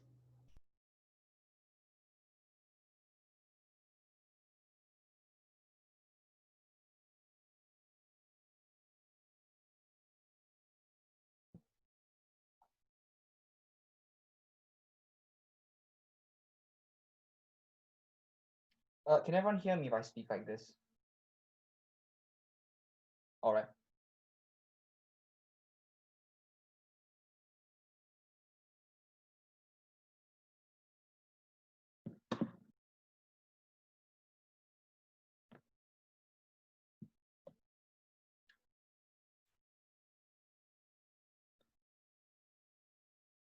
Can everyone hear me if I speak like this? All right.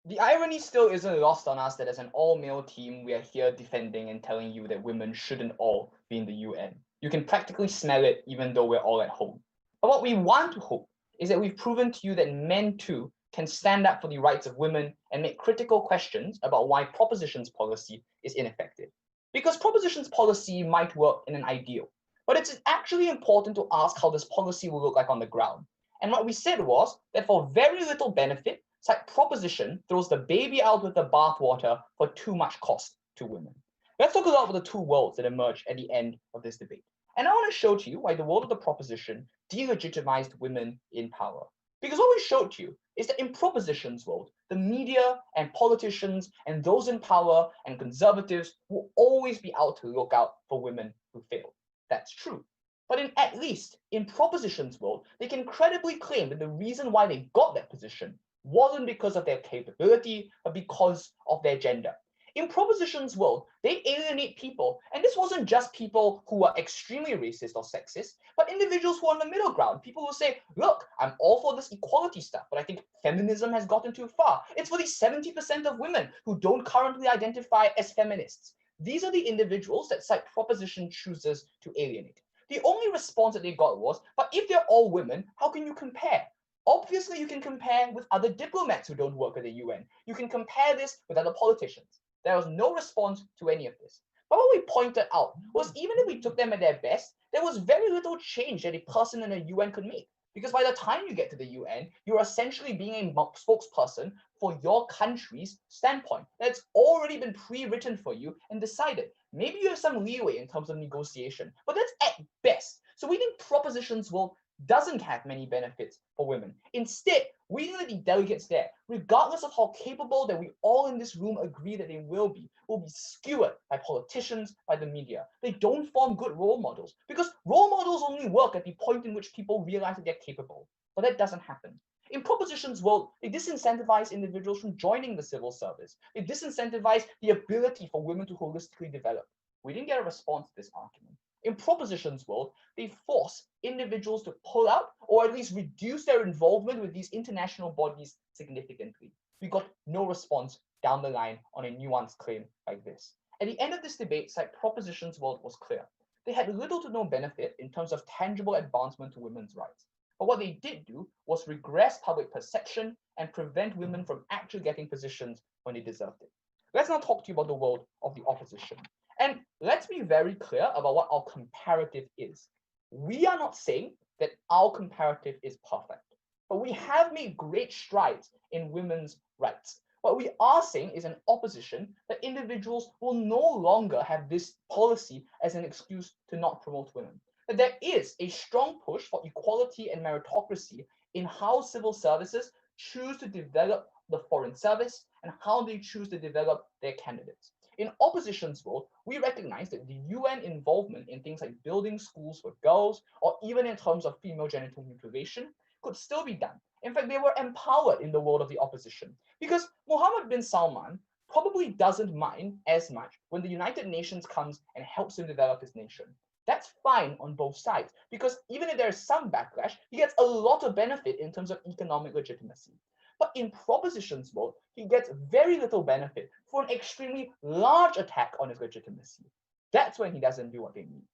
The irony still isn't lost on us that as an all-male team, we are here defending and telling you that women shouldn't all be in the UN. You can practically smell it even though we're all at home. But what we want to hope is that we've proven to you that men too can stand up for the rights of women and make critical questions about why Proposition's policy is ineffective. Because Proposition's policy might work in an ideal, but it's actually important to ask how this policy will look like on the ground. And what we said was that for very little benefit, like Proposition throws the baby out with the bathwater for too much cost to women. Let's talk about the two worlds that emerge at the end of this debate. And I want to show to you why the world of the Proposition delegitimized women in power. Because what we showed to you is that in Proposition's world, the media and politicians and those in power and conservatives will always be out to look out for women who fail. That's true. But at least in Proposition's world, they can credibly claim that the reason why they got that position wasn't because of their capability, but because of their gender. In Proposition's world, they alienate people, and this wasn't just people who are extremely racist or sexist, but individuals who are on the middle ground. People who say, look, I'm all for this equality stuff, but I think feminism has gotten too far. It's for the 70% of women who don't currently identify as feminists. These are the individuals that Proposition chooses to alienate. The only response that they got was, but if they're all women, how can you compare? Obviously, you can compare with other diplomats who don't work at the UN. You can compare this with other politicians. There was no response to any of this. But what we pointed out was even if we took them at their best, there was very little change that a person in the UN could make. Because by the time you get to the UN, you're essentially being a spokesperson for your country's standpoint. That's already been pre-written for you and decided. Maybe you have some leeway in terms of negotiation, but that's at best. So we think propositions will doesn't have many benefits for women. Instead, we need the delegates there, regardless of how capable that we all in this room agree that they will be skewered by politicians, by the media. They don't form good role models because role models only work at the point in which people realize that they're capable. But that doesn't happen. In propositions world, they disincentivize individuals from joining the civil service. They disincentivize the ability for women to holistically develop. We didn't get a response to this argument. In propositions world, they force individuals to pull out or at least reduce their involvement with these international bodies significantly. We got no response down the line on a nuanced claim like this. At the end of this debate, propositions world was clear. They had little to no benefit in terms of tangible advancement to women's rights. But what they did do was regress public perception and prevent women from actually getting positions when they deserved it. Let's now talk to you about the world of the opposition. And let's be very clear about what our comparative is. We are not saying that our comparative is perfect, but we have made great strides in women's rights. What we are saying is an opposition that individuals will no longer have this policy as an excuse to not promote women. That there is a strong push for equality and meritocracy in how civil services choose to develop the foreign service and how they choose to develop their candidates. In opposition's world, we recognize that the UN involvement in things like building schools for girls, or even in terms of female genital mutilation, could still be done. In fact, they were empowered in the world of the opposition because Mohammed bin Salman probably doesn't mind as much when the United Nations comes and helps him develop his nation. That's fine on both sides because even if there's some backlash, he gets a lot of benefit in terms of economic legitimacy. But in propositions world, he gets very little benefit for an extremely large attack on his legitimacy. That's when he doesn't do what they need.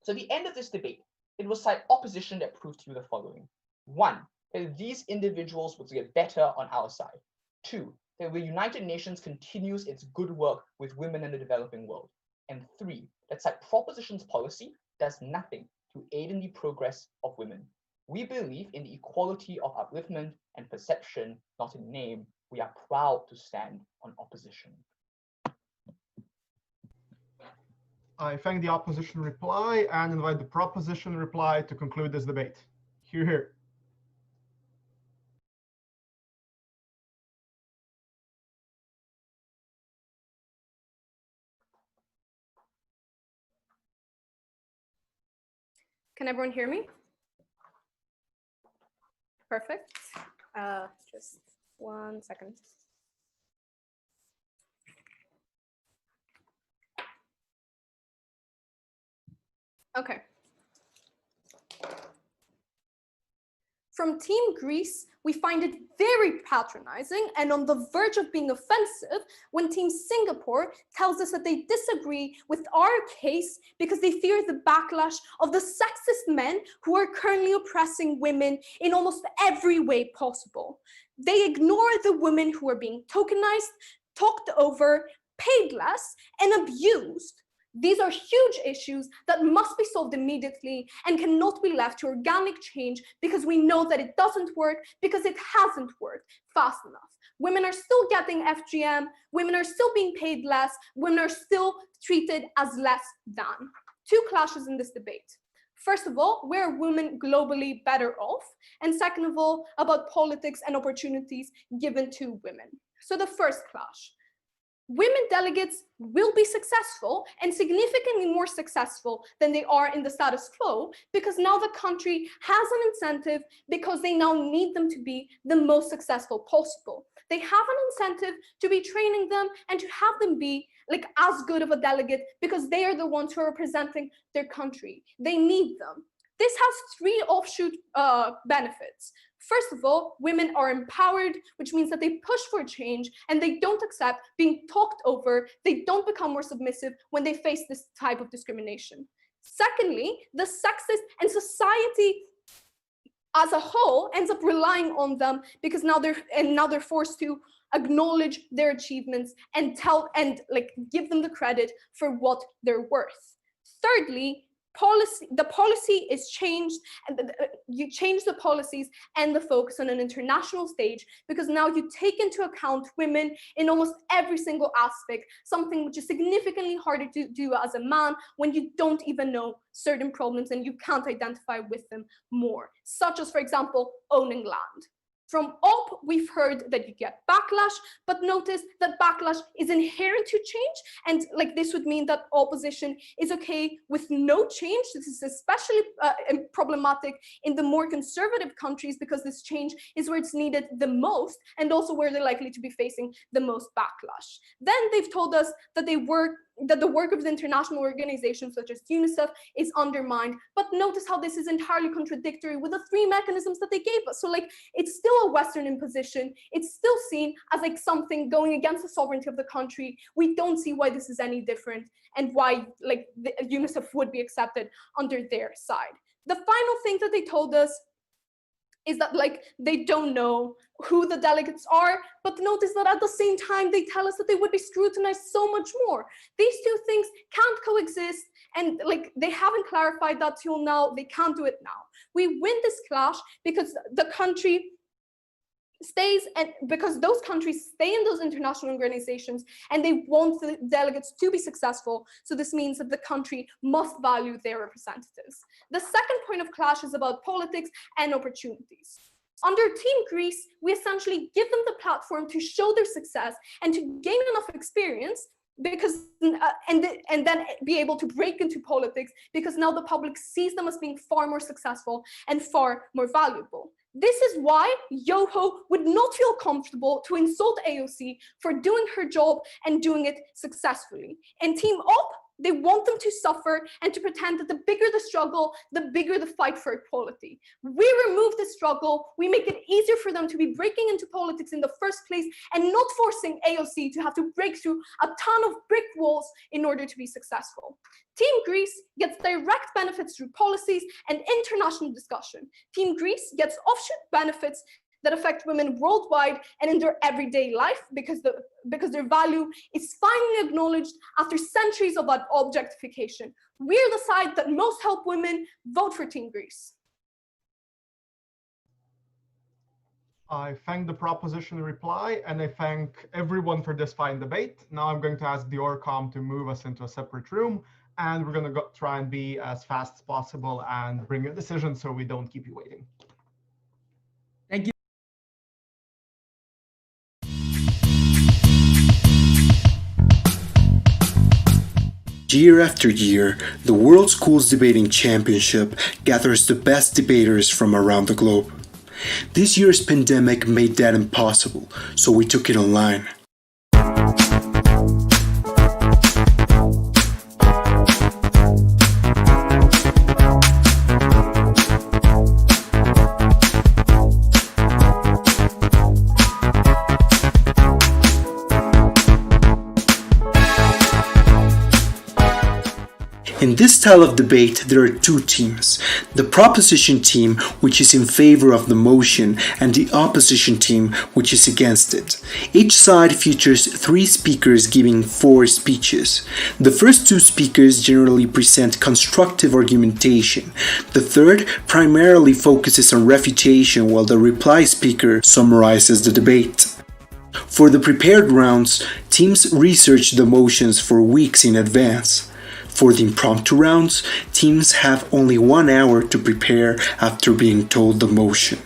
So at the end of this debate, it was side opposition that proved to you the following. 1, that these individuals would get better on our side. 2, that the United Nations continues its good work with women in the developing world. And 3, that side propositions policy does nothing to aid in the progress of women. We believe in the equality of upliftment and perception, not in name. We are proud to stand on opposition. I thank the opposition reply and invite the proposition reply to conclude this debate. Hear, hear. Can everyone hear me? Perfect. Just 1 second. Okay. From Team Greece, we find it very patronizing and on the verge of being offensive when Team Singapore tells us that they disagree with our case because they fear the backlash of the sexist men who are currently oppressing women in almost every way possible. They ignore the women who are being tokenized, talked over, paid less, and abused. These are huge issues that must be solved immediately and cannot be left to organic change because we know that it doesn't work because it hasn't worked fast enough. Women are still getting FGM, women are still being paid less, women are still treated as less than. 2 clashes in this debate. First of all, where are women globally better off? And second of all, about politics and opportunities given to women. So the first clash. Women delegates will be successful and significantly more successful than they are in the status quo because now the country has an incentive because they now need them to be the most successful possible. They have an incentive to be training them and to have them be like as good of a delegate because they are the ones who are representing their country. They need them. This has 3 offshoot benefits. First of all, women are empowered, which means that they push for change and they don't accept being talked over. They don't become more submissive when they face this type of discrimination. Secondly, the sexist and society as a whole ends up relying on them because now they're forced to acknowledge their achievements and give them the credit for what they're worth. Thirdly, the policy is changed, and you change the policies and the focus on an international stage, because now you take into account women in almost every single aspect, something which is significantly harder to do as a man when you don't even know certain problems and you can't identify with them more, such as, for example, owning land. From OP, we've heard that you get backlash, but notice that backlash is inherent to change, and like this would mean that opposition is okay with no change. This is especially problematic in the more conservative countries, because this change is where it's needed the most and also where they're likely to be facing the most backlash. Then they've told us that the work of the international organizations such as UNICEF is undermined, but notice how this is entirely contradictory with the three mechanisms that they gave us. So like, it's still a Western imposition. It's still seen as like something going against the sovereignty of the country. We don't see why this is any different and why like the UNICEF would be accepted under their side. The final thing that they told us is that like they don't know who the delegates are, but notice that at the same time they tell us that they would be scrutinized so much more. These two things can't coexist, and like they haven't clarified that till now. They can't do it now. We win this clash because the country stays, and because those countries stay in those international organizations and they want the delegates to be successful. So this means that the country must value their representatives. The second point of clash is about politics and opportunities. Under Team Grecee, we essentially give them the platform to show their success and to gain enough experience, because and then be able to break into politics, because now the public sees them as being far more successful and far more valuable. This is why Yoho would not feel comfortable to insult AOC for doing her job and doing it successfully. And Team OP, they want them to suffer and to pretend that the bigger the struggle, the bigger the fight for equality. We remove the struggle, we make it easier for them to be breaking into politics in the first place and not forcing AOC to have to break through a ton of brick walls in order to be successful. Team Grecee gets direct benefits through policies and international discussion. Team Grecee gets offshoot benefits that affect women worldwide and in their everyday life, because their value is finally acknowledged after centuries of objectification. We're the side that most help women. Vote for Team Grecee. I thank the proposition reply, and I thank everyone for this fine debate. Now I'm going to ask the ORCOM to move us into a separate room, and we're going to try and be as fast as possible and bring a decision so we don't keep you waiting. Thank you. Year after year, the World Schools Debating Championship gathers the best debaters from around the globe. This year's pandemic made that impossible, so we took it online. In this style of debate, there are two teams. The proposition team, which is in favor of the motion, and the opposition team, which is against it. Each side features 3 speakers giving 4 speeches. The first 2 speakers generally present constructive argumentation. The third primarily focuses on refutation, while the reply speaker summarizes the debate. For the prepared rounds, teams research the motions for weeks in advance. For the impromptu rounds, teams have only 1 hour to prepare after being told the motion.